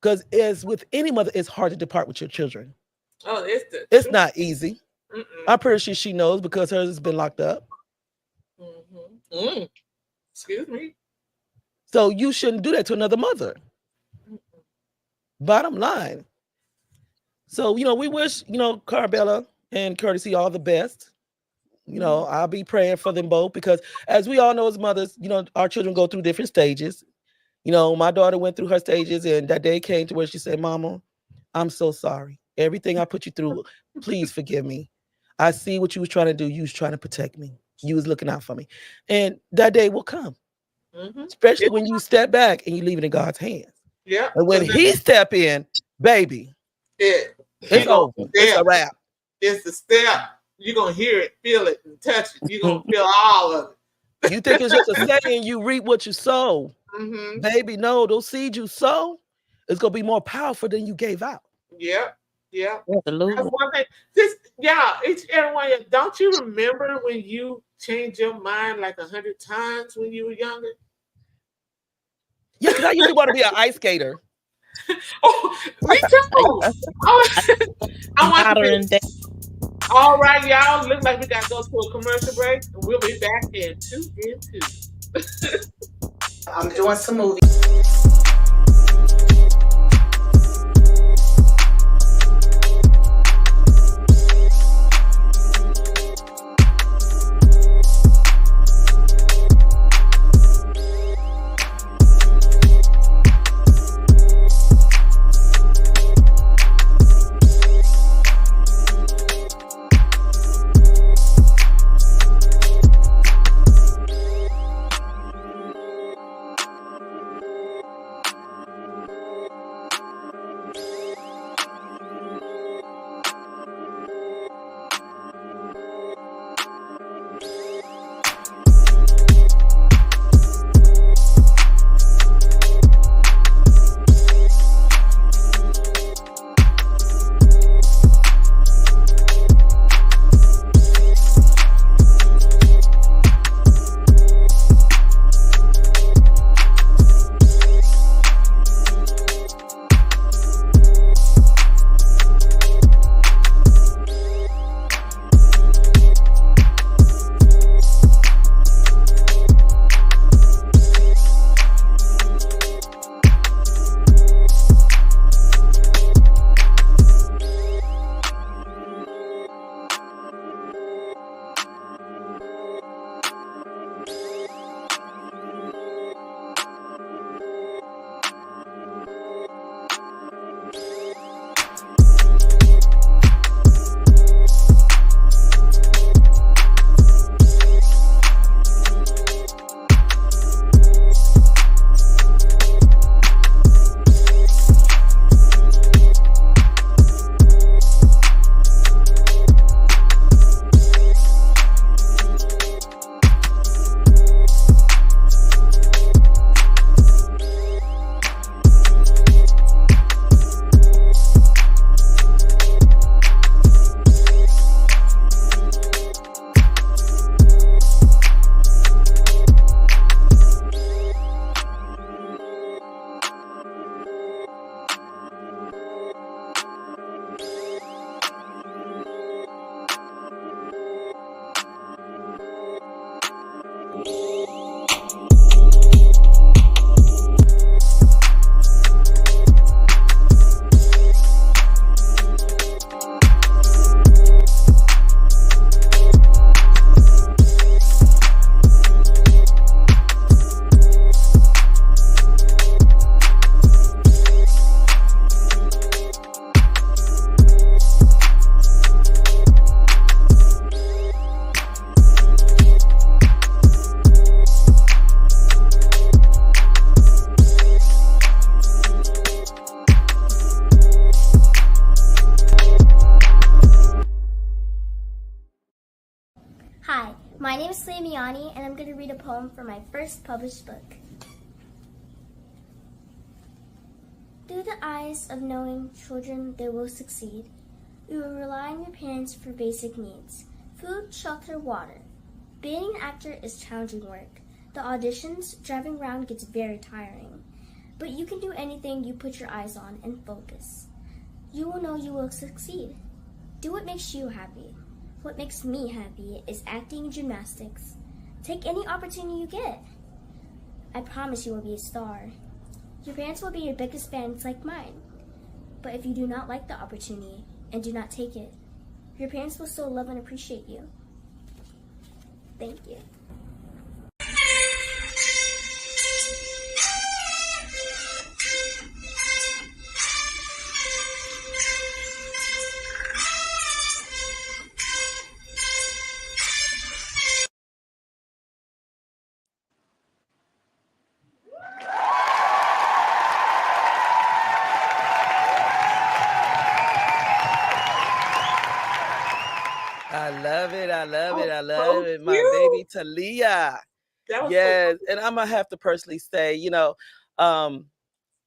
Because as with any mother, it's hard to depart with your children. Oh, it's not easy. I'm pretty sure she knows, because hers has been locked up. Excuse me. So you shouldn't do that to another mother. Bottom line. So, we wish, Carbella and Courtesy all the best. I'll be praying for them both, because as we all know as mothers, our children go through different stages. My daughter went through her stages, and that day came to where she said, Mama, I'm so sorry. Everything I put you through, please forgive me. I see what you was trying to do. You was trying to protect me. You was looking out for me. And that day will come. Especially when you step back and you leave it in God's hands. Yeah. And when he step in, baby, it's over. It's a wrap. It's the step. You're going to hear it, feel it, and touch it. You're going to feel all of it. You think it's just a saying, you reap what you sow. Baby, no, those seeds you sow is going to be more powerful than you gave out. Yeah. Absolutely. That's one thing. Everyone, don't you remember when you changed your mind like 100 times when you were younger? Yeah, because I used to want to be an ice skater. Oh, me too. I want to be. All right, y'all. Looks like we got to go to a commercial break. We'll be back in 2 in 2. I'm doing some movies. My name is Slamiani, and I'm going to read a poem from my first published book. Through the eyes of knowing children, they will succeed. You will rely on your parents for basic needs: food, shelter, water. Being an actor is challenging work. The auditions, driving around gets very tiring. But you can do anything you put your eyes on and focus. You will know you will succeed. Do what makes you happy. What makes me happy is acting and gymnastics. Take any opportunity you get. I promise you will be a star. Your parents will be your biggest fans like mine. But if you do not like the opportunity and do not take it, your parents will still love and appreciate you. Thank you. I love it. I love it. I So love it. My cute. baby Talia. That was so Yes. And I'm gonna have to personally say,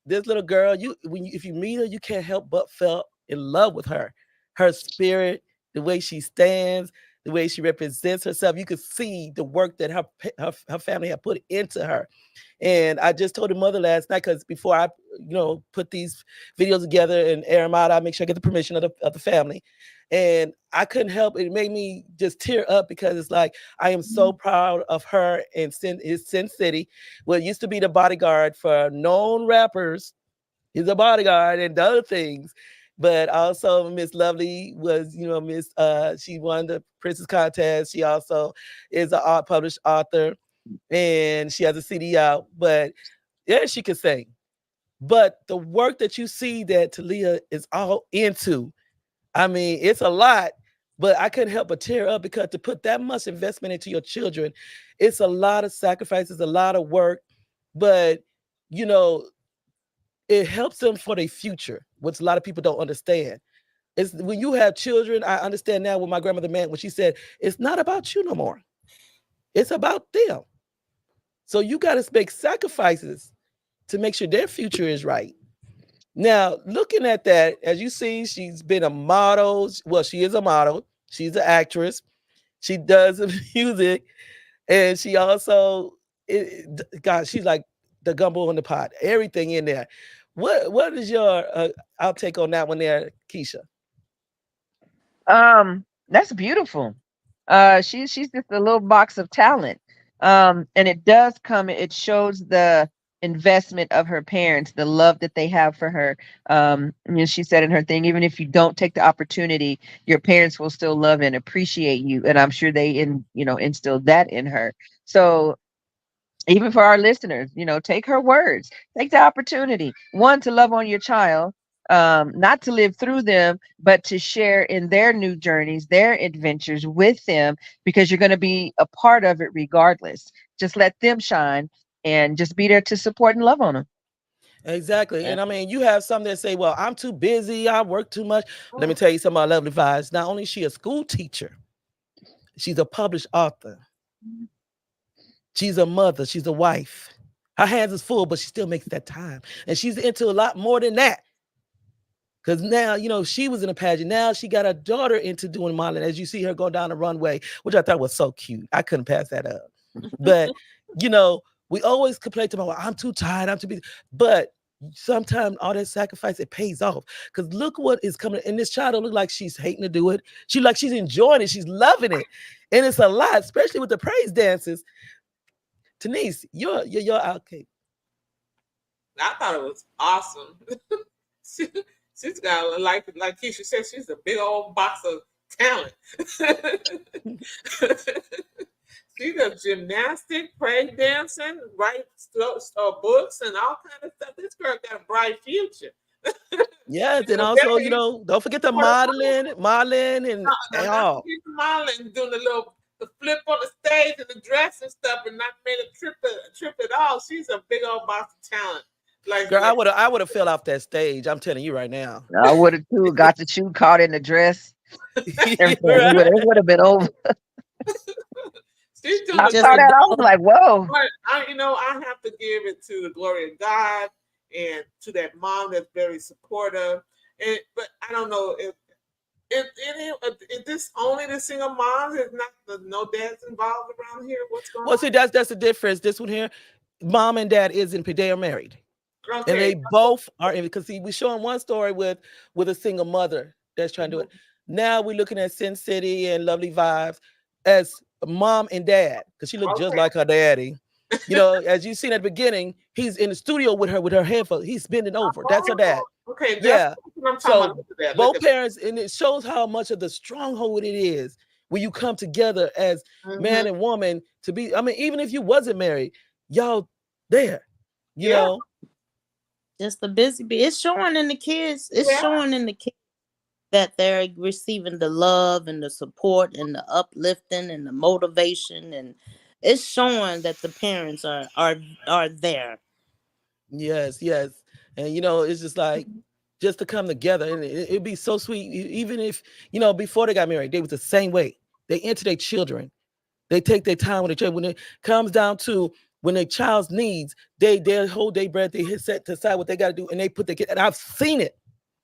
this little girl, if you meet her, you can't help but fell in love with her. Her spirit, the way she stands, the way she represents herself. You could see the work that her family had put into her. And I just told her mother last night, because before I, put these videos together and air them out, I make sure I get the permission of the family. And I couldn't help it. It made me just tear up, because it's like I am so proud of her in Sin City. Well, it used to be the bodyguard for known rappers. He's a bodyguard and other things. But also Miss Lovely was, she won the Princess Contest. She also is a published author, and she has a CD out. But yeah, she can sing. But the work that you see that Talia is all into, I mean, it's a lot, but I couldn't help but tear up, because to put that much investment into your children, it's a lot of sacrifices, a lot of work, but it helps them for their future, which a lot of people don't understand. It's when you have children, I understand now what my grandmother meant when she said, it's not about you no more. It's about them. So you got to make sacrifices to make sure their future is right. Now, looking at that, as you see, she's been a model. Well, she is a model. She's an actress. She does music, and she also, God, she's like the gumbo in the pot. Everything in there. What is your outtake on that one there, Keisha? That's beautiful. She's just a little box of talent. And it shows the investment of her parents, the love that they have for her. She said in her thing, even if you don't take the opportunity, your parents will still love and appreciate you. And I'm sure they instilled that in her. So even for our listeners, take her words, take the opportunity, one, to love on your child, not to live through them, but to share in their new journeys, their adventures with them, because you're going to be a part of it regardless. Just let them shine and just be there to support and love on them. Exactly. And I mean, you have some that say, well, I'm too busy, I work too much. Let me tell you some of my lovely vibes. Not only is she a school teacher, she's a published author. She's a mother. She's a wife. Her hands is full, but she still makes that time. And she's into a lot more than that. Because now, she was in a pageant. Now she got her daughter into doing modeling, as you see her go down the runway, which I thought was so cute. I couldn't pass that up. But, we always complain about, well, I'm too tired, I'm too busy. But sometimes all that sacrifice, it pays off. Because look what is coming. And this child don't look like she's hating to do it. She's enjoying it. She's loving it. And it's a lot, especially with the praise dances. Denise, you're okay. I thought it was awesome. She's got, like Keisha said, she's a big old box of talent. She does gymnastics, praise dancing, writes books and all kind of stuff. This girl got a bright future. Yes, and also, don't forget the modeling and all. Modeling, doing the flip on the stage and the dress and stuff, and not made a trip at all. She's a big old box of talent. Like, girl, I would have fell off that stage. I'm telling you right now. I would have too. Got the shoe caught in the dress. It would have been over. She's doing I a saw good that. I was like, whoa. But I have to give it to the glory of God and to that mom that's very supportive. But I don't know if this only the single moms. Is not no dads involved around here. What's going Well, on? see, that's the difference. This one here, mom and dad isn't. They are married, and Okay. they both are in. Because see, we showing one story with a single mother that's trying to do it. Now we're looking at Sin City and Lovely Vibes as mom and dad, because she looked just Okay. like her daddy. You know, as you seen at the beginning, he's in the studio with her headphones. He's bending over. That's her dad. Okay, that's Yeah. what I'm talking So about. Look at that. Look both at parents, and it shows how much of the stronghold it is when you come together as that. man and woman to be. I mean, even if you wasn't married, y'all there. You Yeah. know. Just the busy bee. It's showing in the kids. It's Yeah. showing in the kids that they're receiving the love and the support and the uplifting and the motivation, and it's showing that the parents are there. Yes, yes. And you know, it's just like just to come together, and it'd be so sweet. Even if before they got married, they was the same way. They enter their children. They take their time with their children. When it comes down to when their child's needs, they hold their breath. They hit set to decide what they got to do, and they put the kid. And I've seen it.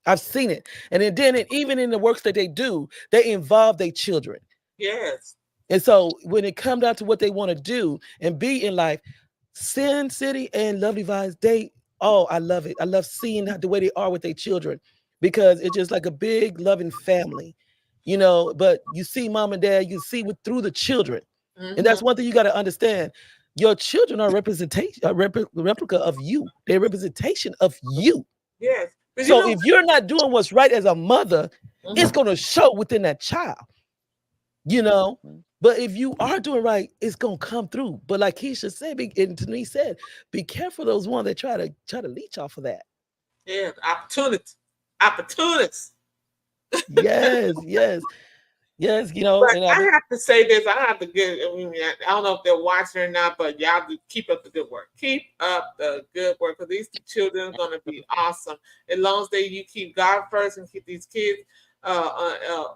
I've seen it. And then even in the works that they do, they involve their children. Yes. And so when it comes down to what they want to do and be in life, Sin City and Lovely Vibes, I love it. I love seeing the way they are with their children, because it's just like a big loving family, but you see mom and dad, you see through the children. And that's one thing you got to understand. Your children are representation, replica of you. They're representation of you. Yes. But So if you're not doing what's right as a mother, it's going to show within that child, But if you are doing right, it's gonna come through. But like Keisha said, and Denise said, be careful of those ones that try to leech off of that. Yeah, opportunists. Yes, yes, yes. But And I have to say this. I have to get. I don't know if they're watching or not, but y'all do keep up the good work. Keep up the good work, because these children are going to be awesome as long as you keep God first and keep these kids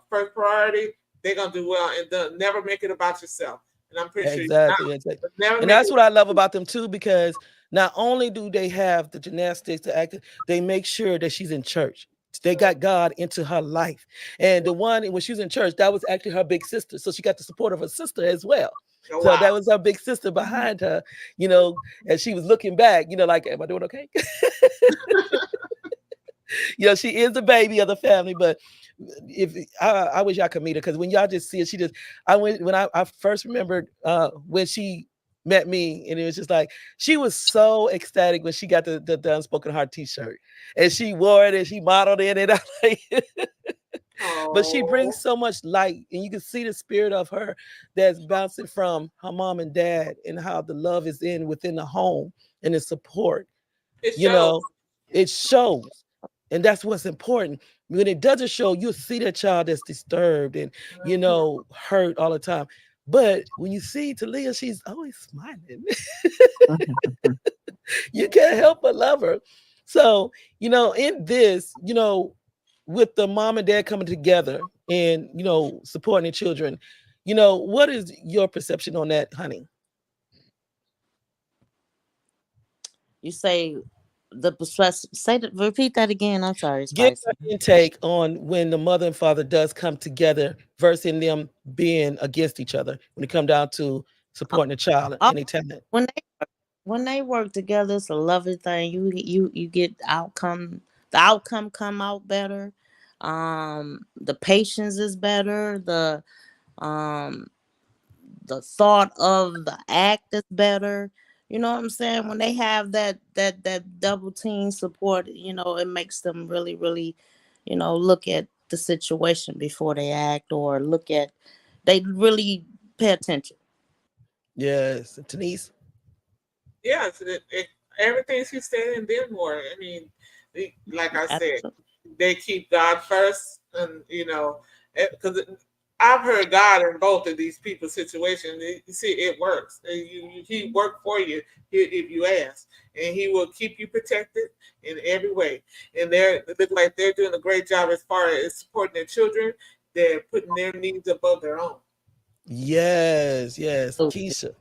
first priority. They're gonna do well, and they'll never make it about yourself. And I'm pretty sure exactly. And that's what I love about them too, because not only do they have the gymnastics, the acting, they make sure that she's in church. They got God into her life. And the one when she was in church, that was actually her big sister. So she got the support of her sister as well. Oh, so wow. that was her big sister behind her, as she was looking back, like, am I doing okay? She is the baby of the family, but if I wish y'all could meet her, because when y'all just see it, I first remembered when she met me, and it was just like she was so ecstatic when she got the Unspoken Heart t-shirt, and she wore it and she modeled it, and I'm like, but she brings so much light, and you can see the spirit of her that's bouncing from her mom and dad, and how the love is within the home and the support. It shows. And that's what's important. When it doesn't show, you'll see that child that's disturbed and, hurt all the time. But when you see Talia, she's always smiling. You can't help but love her. So, in this, with the mom and dad coming together and, supporting the children, what is your perception on that, honey? You say repeat that again. I'm sorry, Give Spicy. your intake on when the mother and father does come together versus them being against each other when it come down to supporting the child and their talent. When they work together, it's a lovely thing. You get outcome. The outcome come out better. The patience is better. The thought of the act is better. You know what I'm saying? When they have that double team support, it makes them really, really, look at the situation before they act, or they really pay attention. Yes, Denise. Yes, everything she said and then more. I mean, like I said, they keep God first, and because I've heard God in both of these people's situations. You see, it works. He worked for you if you ask, and He will keep you protected in every way. And they look like they're doing a great job as far as supporting their children. They're putting their needs above their own. Yes, Oh, Keisha.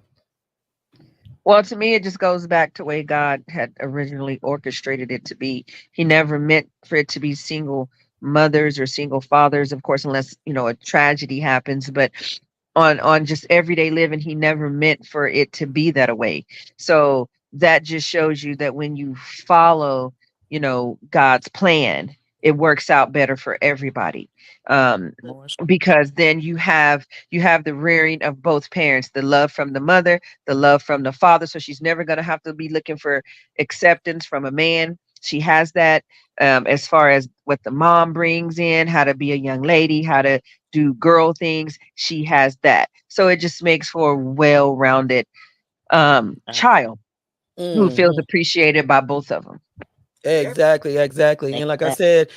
Well, to me, it just goes back to way God had originally orchestrated it to be. He never meant for it to be single mothers or single fathers, of course, unless a tragedy happens. But on just everyday living, he never meant for it to be that way. So that just shows you that when you follow, God's plan, it works out better for everybody. more. Because then you have the rearing of both parents, the love from the mother, the love from the father. So she's never going to have to be looking for acceptance from a man. She has that. As far as what the mom brings in, how to be a young lady, how to do girl things, she has that. So it just makes for a well-rounded child who feels Mm-hmm. appreciated by both of them. Yeah. Exactly. And like I said,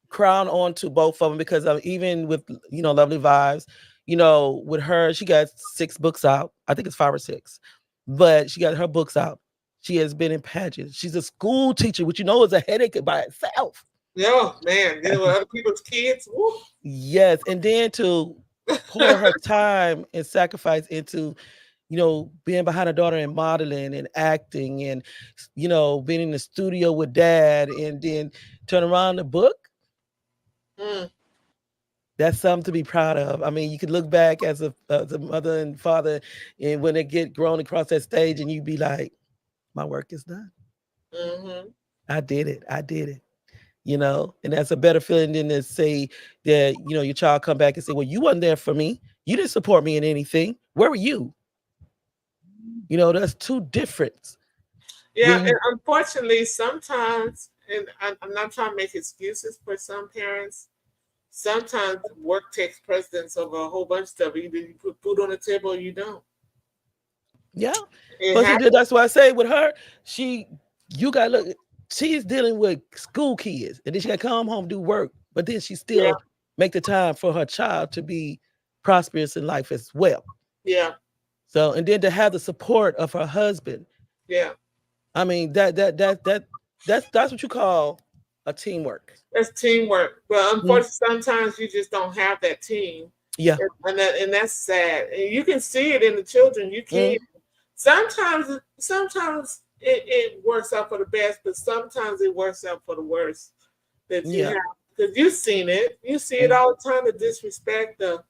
crown on to both of them because even with Lovely Vibes, with her, she got 6 books out. I think it's 5 or 6, but she got her books out. She has been in pageants. She's a school teacher, which is a headache by itself. Yeah, man, dealing with other people's kids. Woo. Yes, and then to pour her time and sacrifice into being behind her daughter and modeling and acting and being in the studio with dad and then turn around the book. Mm. That's something to be proud of. I mean, you could look back as a mother and father, and when they get grown across that stage, and you be like, "My work is done. Mm-hmm. I did it. I did it." And that's a better feeling than to say that your child come back and say, "Well, you wasn't there for me. You didn't support me in anything. Where were you?" That's two different. Yeah, When and you, unfortunately, sometimes, and I'm not trying to make excuses for some parents. Sometimes work takes precedence over a whole bunch of stuff. Either you put food on the table or you don't. yeah, It but see, happens. that's why I say with her, you got to look. She's dealing with school kids, and then she got to come home do work, but then she Yeah, still make the time for her child to be prosperous in life as well. yeah, So, and then to have the support of her husband. yeah. I mean, that's what you call a teamwork. That's teamwork. But Mm, unfortunately, sometimes you just don't have that team, yeah. and that's sad. And you can see it in the children. You can. Mm, Sometimes it works out for the best, but sometimes it works out for the worst. That you yeah. have because you've seen it. You see it Mm, all the time. The disrespect, the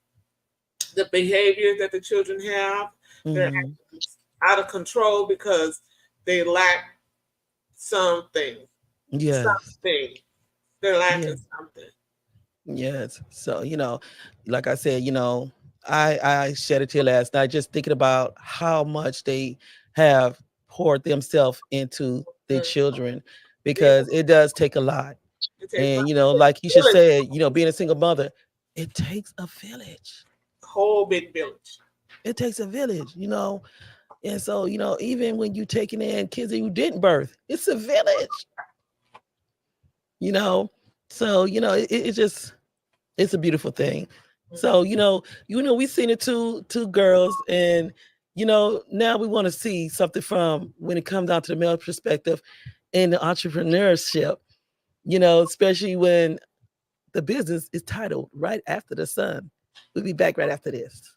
behavior that the children have. They're mhm. out of control because they lack something. Yes. Something. They're Yeah. lacking something. Yes. So, like I said, I shed a tear last night just thinking about how much they have poured themselves into their Mm. children Yeah, because it does take a lot. it takes And, a like you should village, say, being a single mother, it takes a village. whole big village. It takes a village. And so, even when you taking in kids that you didn't birth, it's a village, you know. So, it just it's a beautiful thing. So, we've seen it two girls, and now we want to see something from when it comes down to the male perspective in the entrepreneurship, especially when the business is titled Right After the Sun. We'll be back right after this.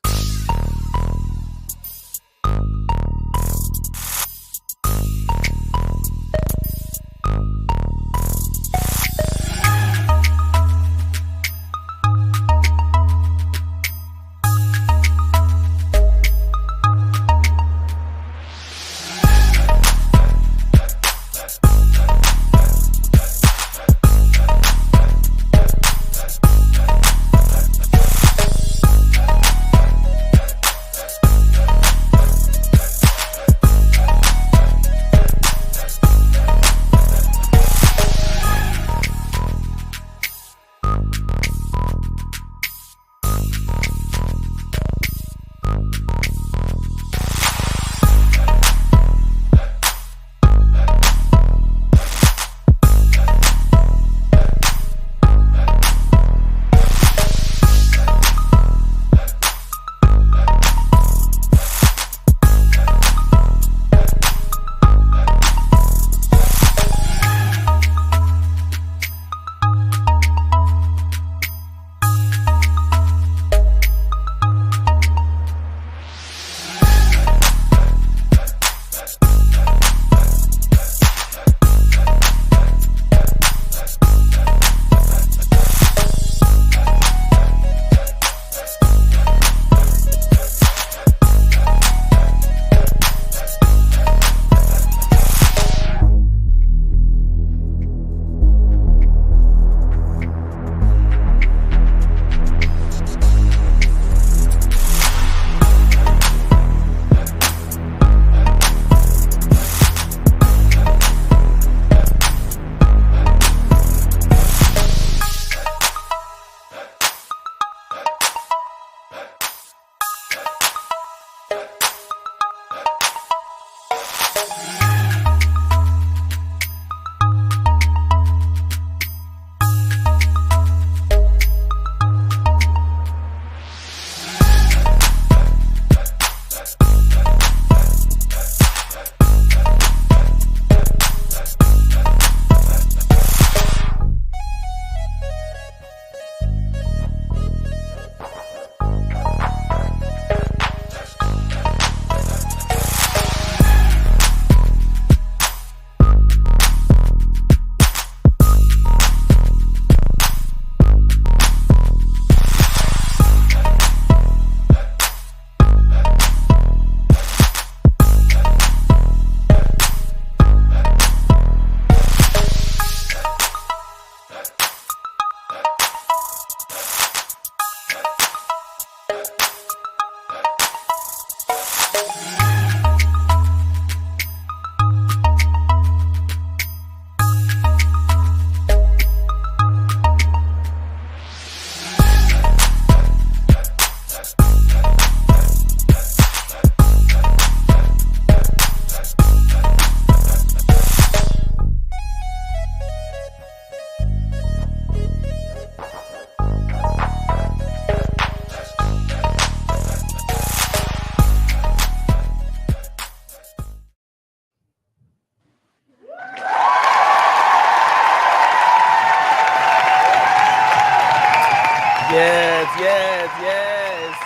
Yes, yes, yes.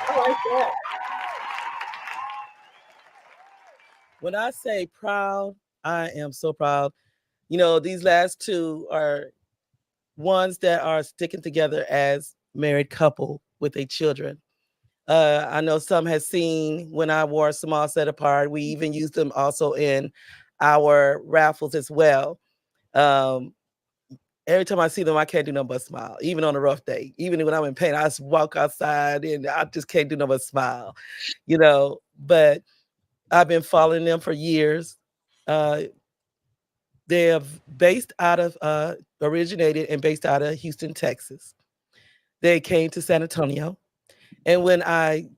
I like that. When I say proud, I am so proud. You know, these last two are ones that are sticking together as married couple with their children. I know some has seen when I wore a small set apart. We even used them also in our raffles as well. Um, every time I see them, I can't do nothing but smile, even on a rough day. Even when I'm in pain, I just walk outside and I just can't do nothing but smile, you know. But I've been following them for years. Uh, they have based out of originated and based out of Houston, Texas. They came to San Antonio, and when I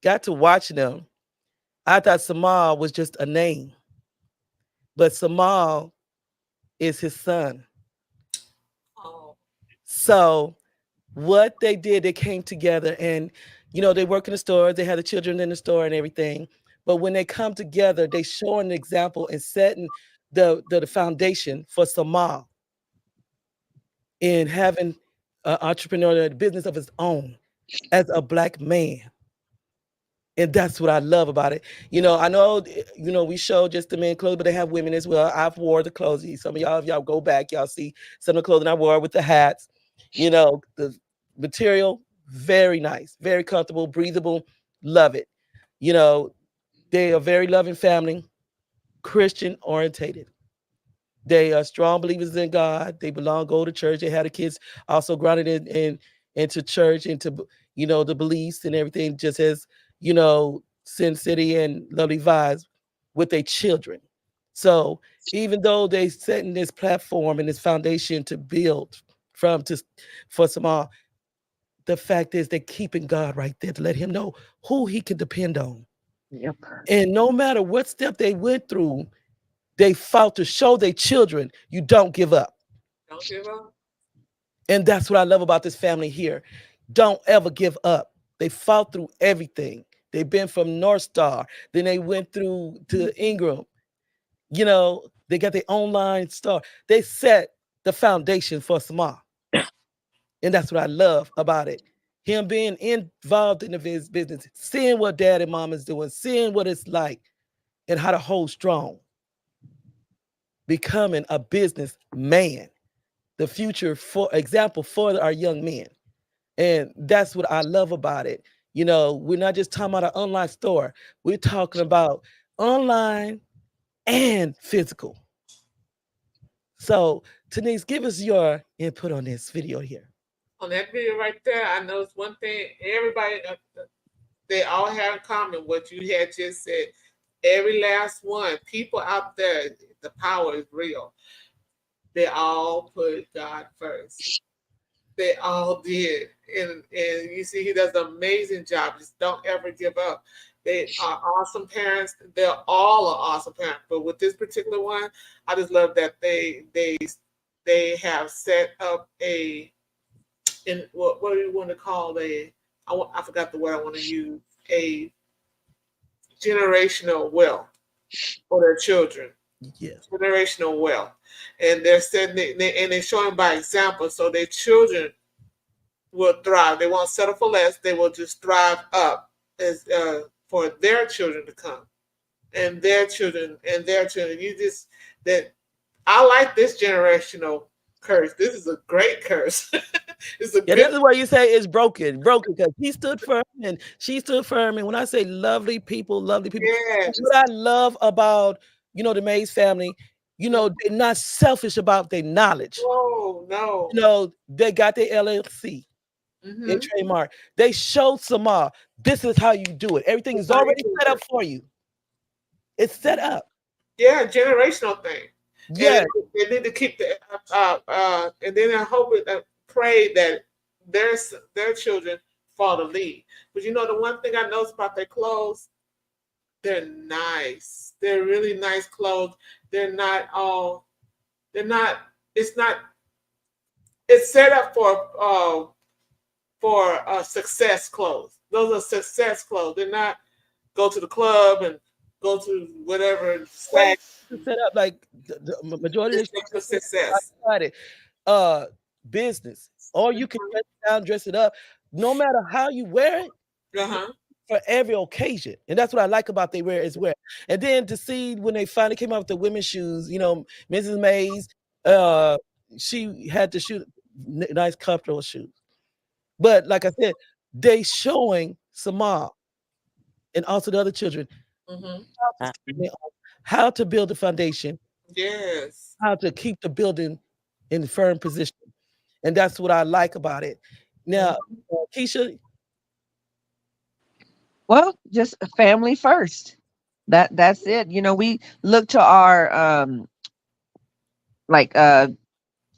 got to watch them, I thought Samal was just a name, but Samal is his son. Oh, So what they did, they came together and, you know, they work in the store, they had the children in the store and everything. But when they come together, they show an example and setting the foundation for Samal in having an entrepreneurial business of his own as a black man. And that's what I love about it. You know, I know, you know, we show just the men clothes, but they have women as well. I've wore the clothes. Some of y'all, if y'all go back, y'all see some of the clothing I wore with the hats. You know, the material, very nice, very comfortable, breathable. Love it. You know, they are very loving family, Christian orientated. They are strong believers in God. They belong, go to church. They had the kids also grounded in into church, into you know the beliefs and everything, just as you know Sin City and Lovely Vibes with their children. So even though they setting this platform and this foundation to build from to for Samal, the fact is they're keeping God right there to let him know who he can depend on. Yep. And no matter what step they went through, they fought to show their children you don't give up. don't give up. And that's what I love about this family here. Don't ever give up. They fought through everything. They've been from North Star, then they went through to Ingram. You know, they got their online store. They set the foundation for Sama. And that's what I love about it. Him being involved in the business, seeing what dad and mom is doing, seeing what it's like and how to hold strong, becoming a business man, the future for example for our young men. And that's what I love about it. You know, we're not just talking about an online store. We're talking about online and physical. So, Denise, give us your input on this video here. On that video right there, I noticed one thing. Everybody, they all have in common what you had just said. Every last one, people out there, the power is real. They all put God first. They all did, and you see, he does an amazing job. Just don't ever give up. They are awesome parents. They're all are awesome parents. But with this particular one, I just love that they have set up a in what do you want to call I forgot the word I want to use, a generational wealth for their children. Yes. Generational wealth. And they're setting it, and they're showing by example so their children will thrive. They won't settle for less. They will just thrive up as for their children to come, and their children and their children. You just that I like this generational curse. This is a great curse. It's a Yeah, good. this is where you say it's broken, broken because he stood firm and she stood firm. And when I say lovely people, Yes. what I love about you know the Mays family, you know they're not selfish about their knowledge. Oh no. You know they got their LLC, their Mm-hmm. trademark. They showed Samar this is how you do it. Everything is already set up for you. It's set up. Yeah, generational thing. And Yes. they need to keep the and then I hope it pray that their children follow the lead. But you know the one thing I noticed about their clothes, they're nice. They're really nice clothes. They're not all. They're not. It's not. It's set up for success clothes. Those are success clothes. They're not go to the club and go to whatever Way swag. to set up like the majority of It's the for I success. tried it. Uh business. Or you can dress it down, dress it up. No matter how you wear it, Uh-huh. for every occasion. And that's what I like about they wear as well. And then to see when they finally came out with the women's shoes, Mrs. Mays, uh, she had to shoot nice comfortable shoes. But like I said, they showing Samal and also the other children Mm-hmm. how to Uh, how to build a foundation, Yes. how to keep the building in firm position. And that's what I like about it. Now, Keisha, Well, just family first. That's it. We look to our like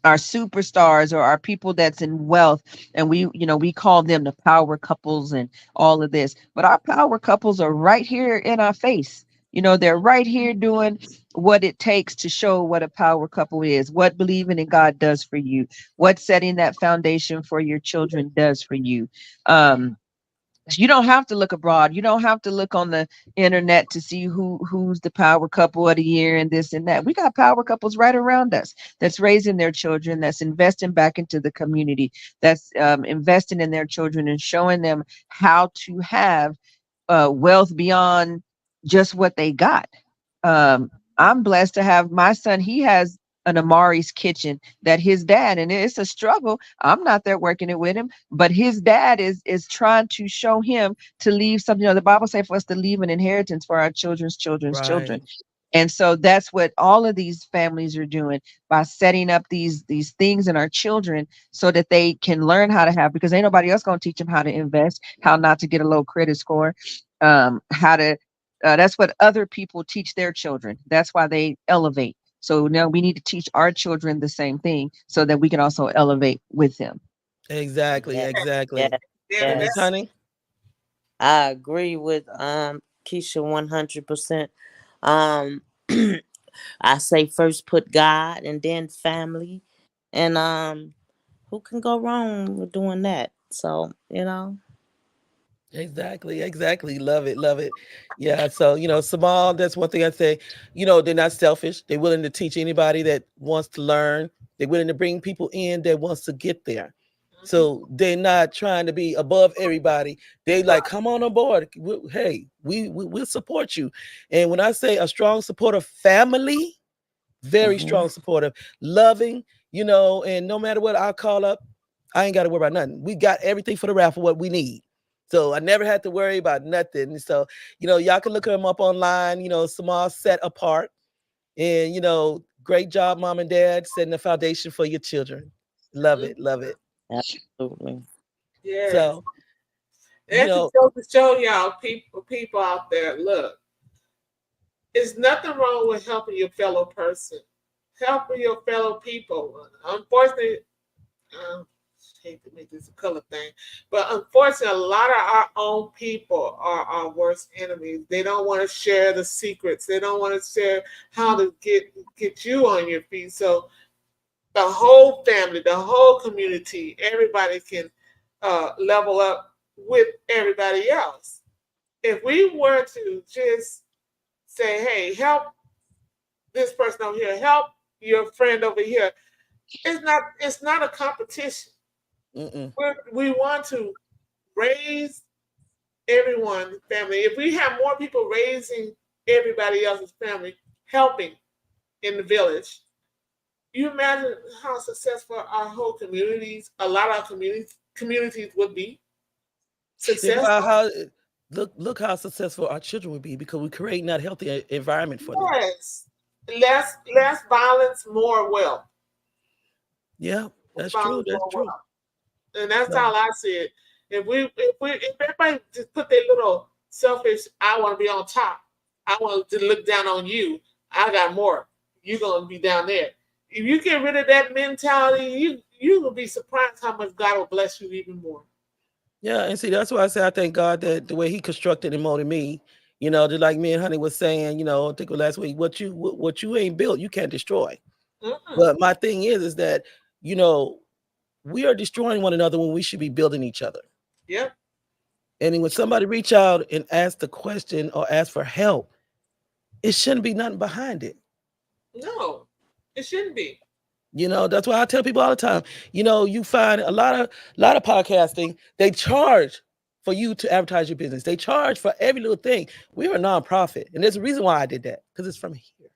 our superstars or our people that's in wealth, and we call them the power couples and all of this, but our power couples are right here in our face. They're right here doing what it takes to show what a power couple is, what believing in God does for you, what setting that foundation for your children does for you. You don't have to look abroad. You don't have to look on the internet to see who's the power couple of the year and this and that. We got power couples right around us that's raising their children, that's investing back into the community, that's investing in their children and showing them how to have wealth beyond just what they got. I'm blessed to have my son. He has an Amari's kitchen that his dad, and it's a struggle. I'm not there working it with him, but his dad is trying to show him to leave something. The Bible says for us to leave an inheritance for our children's children's children. right. And so that's what all of these families are doing by setting up these things in our children so that they can learn how to have, because ain't nobody else going to teach them how to invest, how not to get a low credit score, how to that's what other people teach their children. That's why they elevate. So now we need to teach our children the same thing so that we can also elevate with them. Exactly, yeah, yeah, exactly. Yeah, And that, Miss yes. Honey, I agree with Keisha 100%. Um, I say first put God and then family, and who can go wrong with doing that? So exactly, exactly. Love it, love it. Yeah. So, Samal, that's one thing I say. They're not selfish. They're willing to teach anybody that wants to learn. They're willing to bring people in that wants to get there. So they're not trying to be above everybody. They like, come on board. Hey, we'll support you. And when I say a strong supportive family, very hmm strong supportive, loving, and no matter what I call up, I ain't got to worry about nothing. We got everything for the raffle, what we need. So I never had to worry about nothing. So, y'all can look them up online, Small Set Apart. And, great job, mom and dad, setting the foundation for your children. Love it, love it. absolutely. yes. So, you That's to know, show y'all people out there. Look, there's nothing wrong with helping your fellow person, helping your fellow people. Unfortunately, um, hate to make this a color thing, but unfortunately, a lot of our own people are our worst enemies. They don't want to share the secrets. They don't want to share how to get you on your feet. So the whole family, the whole community, everybody can level up with everybody else. If we were to just say, "Hey, help this person over here, help your friend over here," it's not a competition. mm-mm. We want to raise everyone family. If we have more people raising everybody else's family, helping in the village, you imagine how successful our whole communities, a lot of our communities would be Think about successful. how look how successful our children would be because we're creating that healthy environment for them. Yes, less violence, more wealth. Yeah, Less that's true. violence, That's more true. wealth. And that's No. how I see it. If everybody just put their little selfish, I want to be on top. I want to look down on you. I got more. You're gonna be down there. If you get rid of that mentality, you will be surprised how much God will bless you even more. Yeah, and see, that's why I say I thank God that the way He constructed and molded me, just like me and Honey was saying, I think last week, what you ain't built, you can't destroy. Mm-mm. But my thing is that you know we are destroying one another when we should be building each other. Yep. And then when somebody reach out and ask the question or ask for help, it shouldn't be nothing behind it. No, it shouldn't be. You know, that's why I tell people all the time. You know, you find a lot of podcasting, they charge for you to advertise your business. They charge for every little thing. We're a nonprofit, and there's a reason why I did that, because it's from here.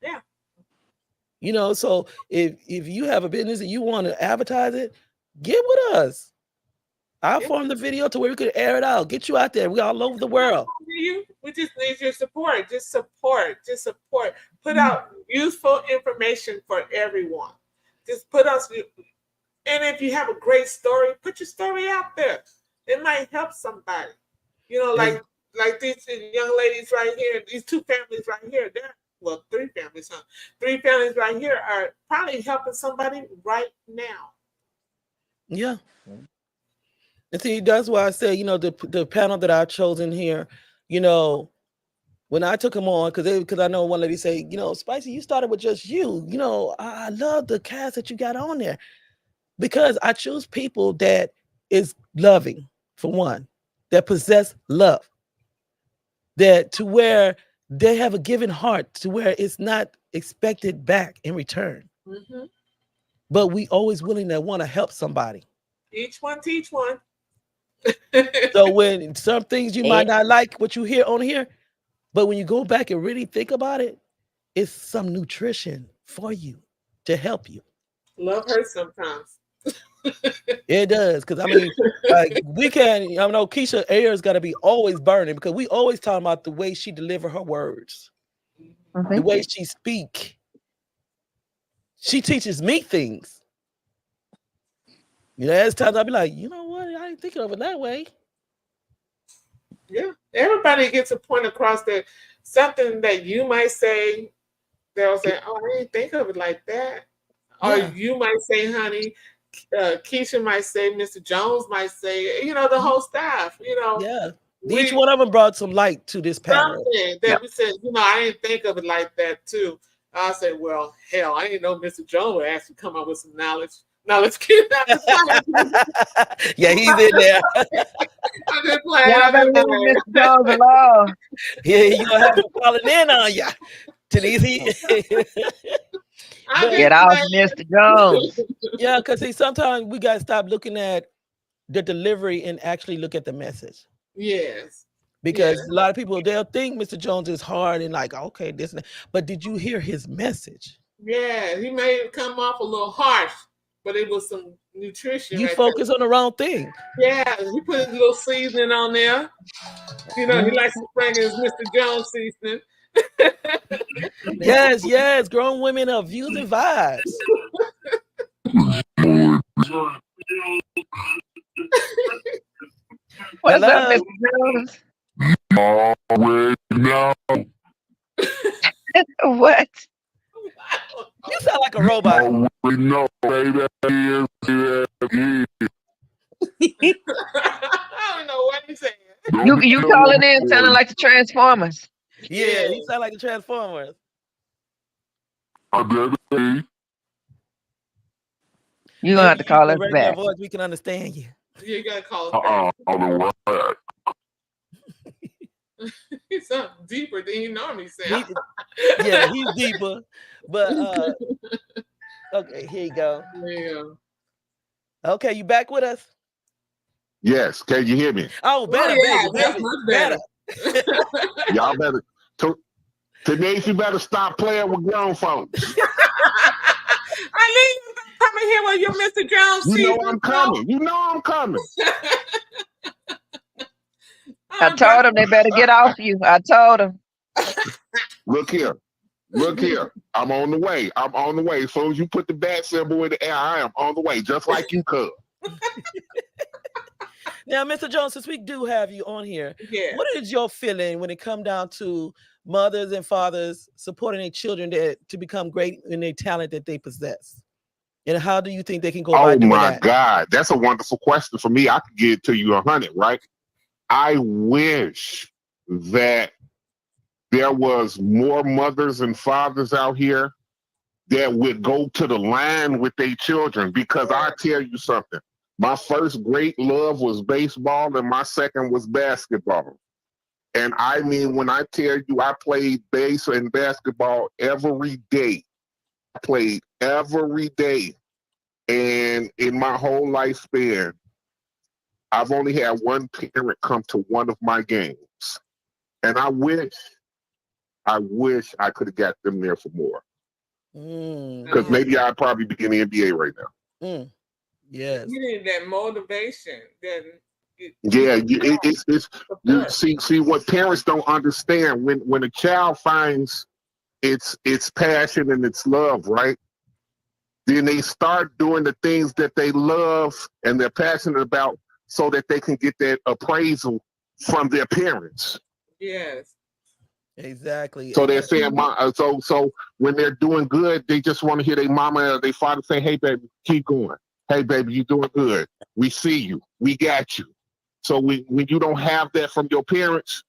Yeah. You know, so if you have a business and you want to advertise it, get with us. I'll form the video to where we could air it out, get you out there. We all over the world. We just need your support. Just support. Put out useful information for everyone. Just put us. And if you have a great story, put your story out there. It might help somebody. You know, like these young ladies right here, these two families right here. Well, three families, huh? Three families right here are probably helping somebody right now. Yeah. And see, that's why I say, you know, the panel that I've chosen here, you know, when I took them on, because I know one lady say, you know, Spicy, you started with just you. You know, I love the cast that you got on there, because I choose people that is loving, for one, that possess love, that to where they have a giving heart, to where it's not expected back in return. Mm-hmm. But we always willing to want to help somebody. Each one teach one. So when some things you might not like what you hear on here, but when you go back and really think about it, it's some nutrition for you to help you. Love hurts sometimes. It does, because I mean, like we can. I know Keisha air's got to be always burning, because we always talking about the way she deliver her words, the way she speak. She teaches me things. You know, there's times I'll be like, you know what, I ain't thinking of it that way. Yeah, everybody gets a point across that something that you might say, they'll say, "Oh, I didn't think of it like that," or you might say, "Honey." Keisha might say, Mr. Jones might say, you know, the whole staff, you know. Yeah. Each one of them brought some light to this panel. Something that we said, you know, I didn't think of it like that too. I said, well, hell, I didn't know Mr. Jones would actually come up with some knowledge. Knowledge. Yeah, he's in there. I'm just playing. Y'all better leave Mr. Jones alone. Yeah, you gonna have to call it in on ya. Get off Mr. Jones. Yeah, because see, sometimes we gotta stop looking at the delivery and actually look at the message. Yes. Because a lot of people, they'll think Mr. Jones is hard and like, okay, this and that. But did you hear his message? Yeah, he may come off a little harsh, but it was some nutrition. You focus on the wrong thing. Yeah, he put his little seasoning on there. You know, he likes to bring his Mr. Jones seasoning. Yes, grown women of views and vibes. What's up, Mr. Jones? What? You sound like a robot. I don't know what he's saying. You calling in sounding like the Transformers. Yeah, he sound like the Transformers. You're gonna have to call us back. Voice, we can understand you. You gotta call us back. He sounds deeper than he normally sounds. Yeah, he's deeper. But okay, here you go. Yeah. Okay, you back with us? Yes. Can you hear me? Oh, better, that's much better. Y'all better. Denise, you better stop playing with grown folks. I need you to come in here with your Mr. Jones. You know I'm coming. You know I'm coming. I told them they better get off you. I told them. Look here. I'm on the way. As soon as you put the bat symbol in the air, I am on the way, just like you could. Now, Mr. Jones, since we do have you on here, what is your feeling when it comes down to mothers and fathers supporting their children to become great in their talent that they possess? And how do you think they can go about doing that? Oh, my God. That's a wonderful question for me. I could get it to you 100, right? I wish that there was more mothers and fathers out here that would go to the line with their children, because I tell you something. My first great love was baseball, and my second was basketball. And I mean, when I tell you I played base and basketball every day, played every day. And in my whole lifespan, I've only had one parent come to one of my games. And I wish I could have got them there for more. Because maybe I'd probably be in the NBA right now. Yes. You need that motivation. It's you see what parents don't understand when a child finds its passion and its love, right? Then they start doing the things that they love and they're passionate about so that they can get that appraisal from their parents. Yes. Exactly. So they're saying, so when they're doing good, they just want to hear their mama or their father say, "Hey, baby, keep going. Hey, baby, you're doing good. We see you. We got you." So when you don't have that from your parents,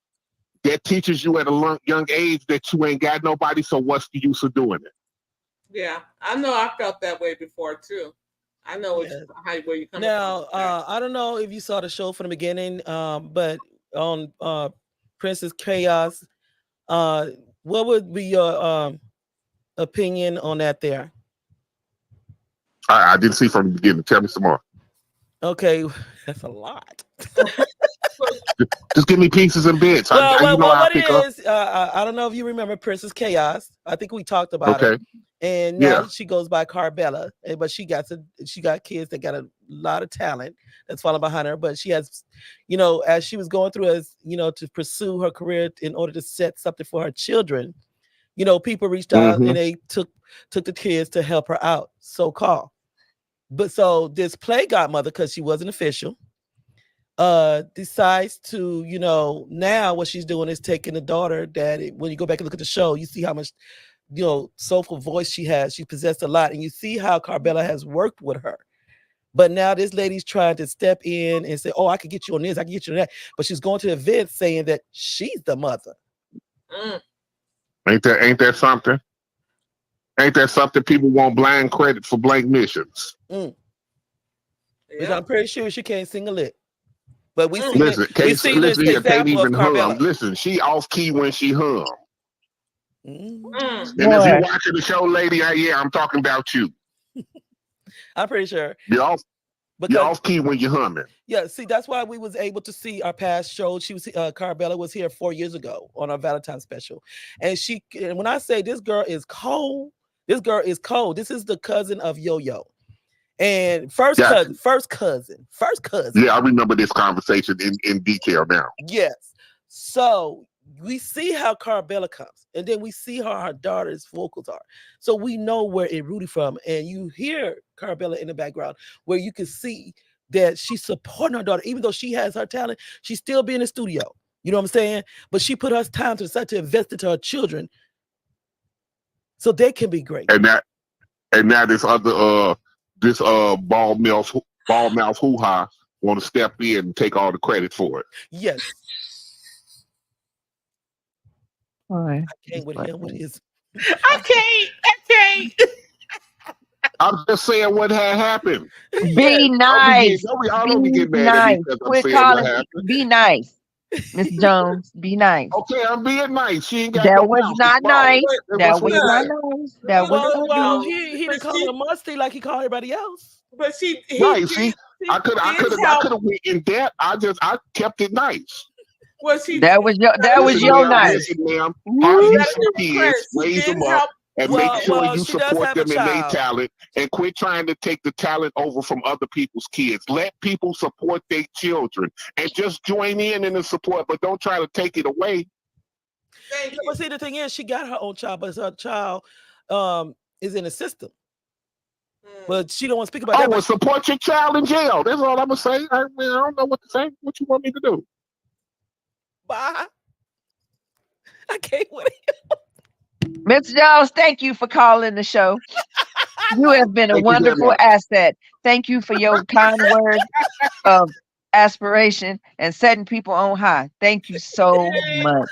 that teaches you at a young age that you ain't got nobody. So what's the use of doing it? Yeah, I know. I felt that way before too. I know where you come now. I don't know if you saw the show from the beginning, but on Princess Chaos, what would be your opinion on that? There, I didn't see from the beginning. Tell me some more. Okay, that's a lot. Just give me pieces and bits. What it is, I don't know if you remember Princess Chaos. I think we talked about it. And now she goes by Carbella, but she got kids that got a lot of talent that's following behind her. But she has, as she was going through to pursue her career in order to set something for her children, people reached out and they took the kids to help her out, so-called. But so this play godmother, because she wasn't official, decides to, now what she's doing is taking the daughter that when you go back and look at the show, you see how much, soulful voice she has. She possessed a lot. And you see how Carbella has worked with her. But now this lady's trying to step in and say, "Oh, I can get you on this, I can get you on that." But she's going to events saying that she's the mother. Ain't that something? Ain't that something? People want blind credit for blank missions. Which I'm pretty sure she can't sing a lick. But we see listen here, can't even hum. Listen, she off key when she hum. And if you're watching the show, lady, I'm talking about you. I'm pretty sure. You're off key when you're humming. Yeah, see, that's why we was able to see our past show. She was Carbella was here 4 years ago on our Valentine's special. And when I say this girl is cold, this is the cousin of Yo-Yo. And first cousin. Yeah, I remember this conversation in detail now. Yes. So we see how Carbella comes, and then we see how her daughter's vocals are. So we know where it rooted from. And you hear Carbella in the background where you can see that she's supporting her daughter, even though she has her talent, she's still being in the studio. You know what I'm saying? But she put her time to the side to invest into her children so they can be great. And now this other ball mouth hoo-ha want to step in and take all the credit for it. Yes. I can't with him with his. I can't. I'm just saying what had happened. Be nice. I don't get mad at me because I'm saying what happened. Be nice. Miss Jones, be nice. Okay, I'm being nice. She ain't got that was not nice. That was not nice. That was well, he didn't call her musty like he called everybody else. But I could have went in depth. I kept it nice. That was your nice. Listen, ma'am, raise some kids, raise them up, and make sure you support them in their talent, and quit trying to take the talent over from other people's kids. Let people support their children, and just join in the support, but don't try to take it away. But see, the thing is, she got her own child, but her child is in the system. But she don't want to speak about that. Well, support your child in jail. That's all I'm gonna say. I don't know what to say. What you want me to do? Bye. I can't wait. Ms. Jones, thank you for calling the show. You have been a wonderful asset. Thank you for your kind words of aspiration and setting people on high. Thank you so much.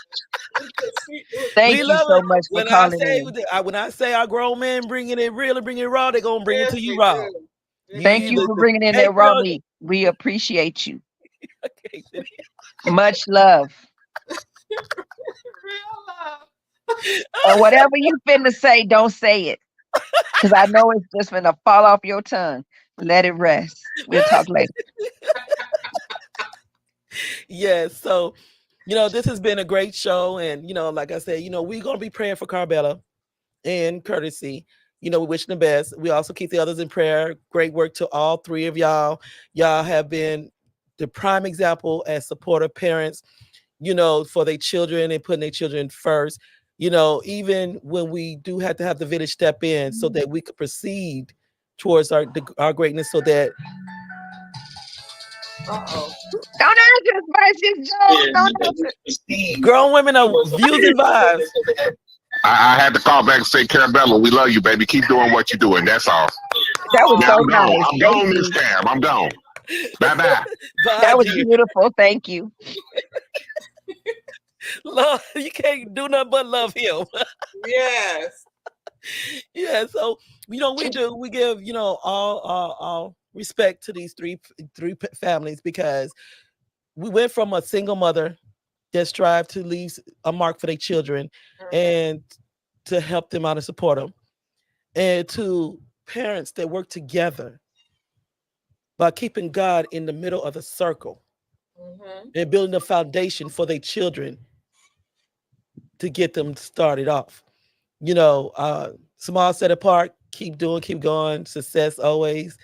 Thank you so much for calling in. When I say our grown men bringing it real and bringing it raw, they're going to bring it to you raw. Thank you for bringing in that raw meat. We appreciate you. Much love. And whatever you finna say, don't say it. Because I know it's just gonna fall off your tongue. Let it rest. We'll talk later. Yes. So, this has been a great show. And, like I said, we're going to be praying for Carbella and Courtesy. We wish them the best. We also keep the others in prayer. Great work to all three of y'all. Y'all have been the prime example as supportive parents, for their children and putting their children first. Even when we do have to have the village step in so that we could proceed towards our greatness so that Don't answer his voice, Joe. Don't answer. grown women are views and vibes. I had to call back and say, Carabella, we love you, baby. Keep doing what you're doing. That's all. That was Now so I'm gone. nice. I'm Thank gone you. this time. I'm gone. Bye-bye. That was beautiful. Thank you. Lord, you can't do nothing but love him. Yes. Yeah, so we give all respect to these three families, because we went from a single mother that strive to leave a mark for their children and to help them out and support them, and to parents that work together by keeping God in the middle of the circle and building a foundation for their children to get them started off. Small set apart, keep doing, keep going, success always.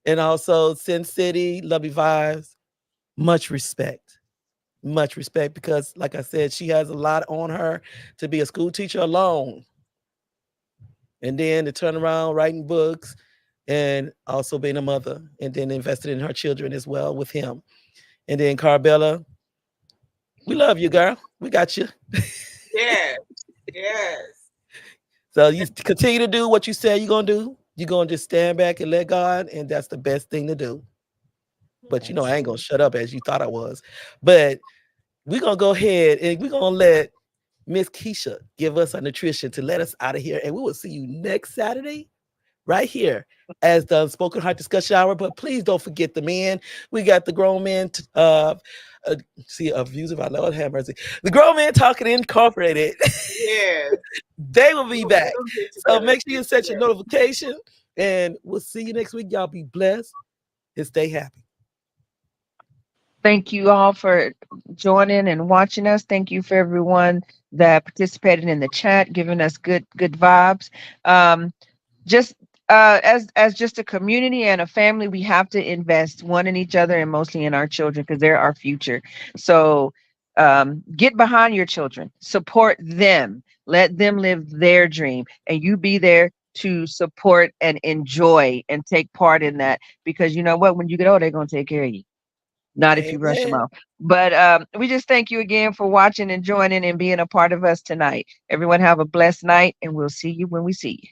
And also Sin City, Lovey Vibes, much respect. Much respect, because like I said, she has a lot on her to be a school teacher alone. And then to turn around writing books and also being a mother, and then invested in her children as well with him. And then Carbella, we love you, girl. We got you. Yes. Yes. So you continue to do what you said you're going to do. You're going to just stand back and let God, and that's the best thing to do. But I ain't going to shut up as you thought I was. But we're going to go ahead and we're going to let Miss Keisha give us a nutrition to let us out of here. And we will see you next Saturday right here as the Spoken Heart Discussion Hour. But please don't forget the men. We got the grown men. Views of our Lord have mercy. The Grown Men Talking Incorporated. Yes. They will be back. So make sure you set your notification, and we'll see you next week. Y'all be blessed and stay happy. Thank you all for joining and watching us. Thank you for everyone that participated in the chat, giving us good vibes. Just as just a community and a family, we have to invest one in each other and mostly in our children, because they're our future. So get behind your children, support them, let them live their dream, and you be there to support and enjoy and take part in that, because you know what, when you get older, they're going to take care of you. Not if you rush them off. But we just thank you again for watching and joining and being a part of us tonight. Everyone have a blessed night, and we'll see you when we see you.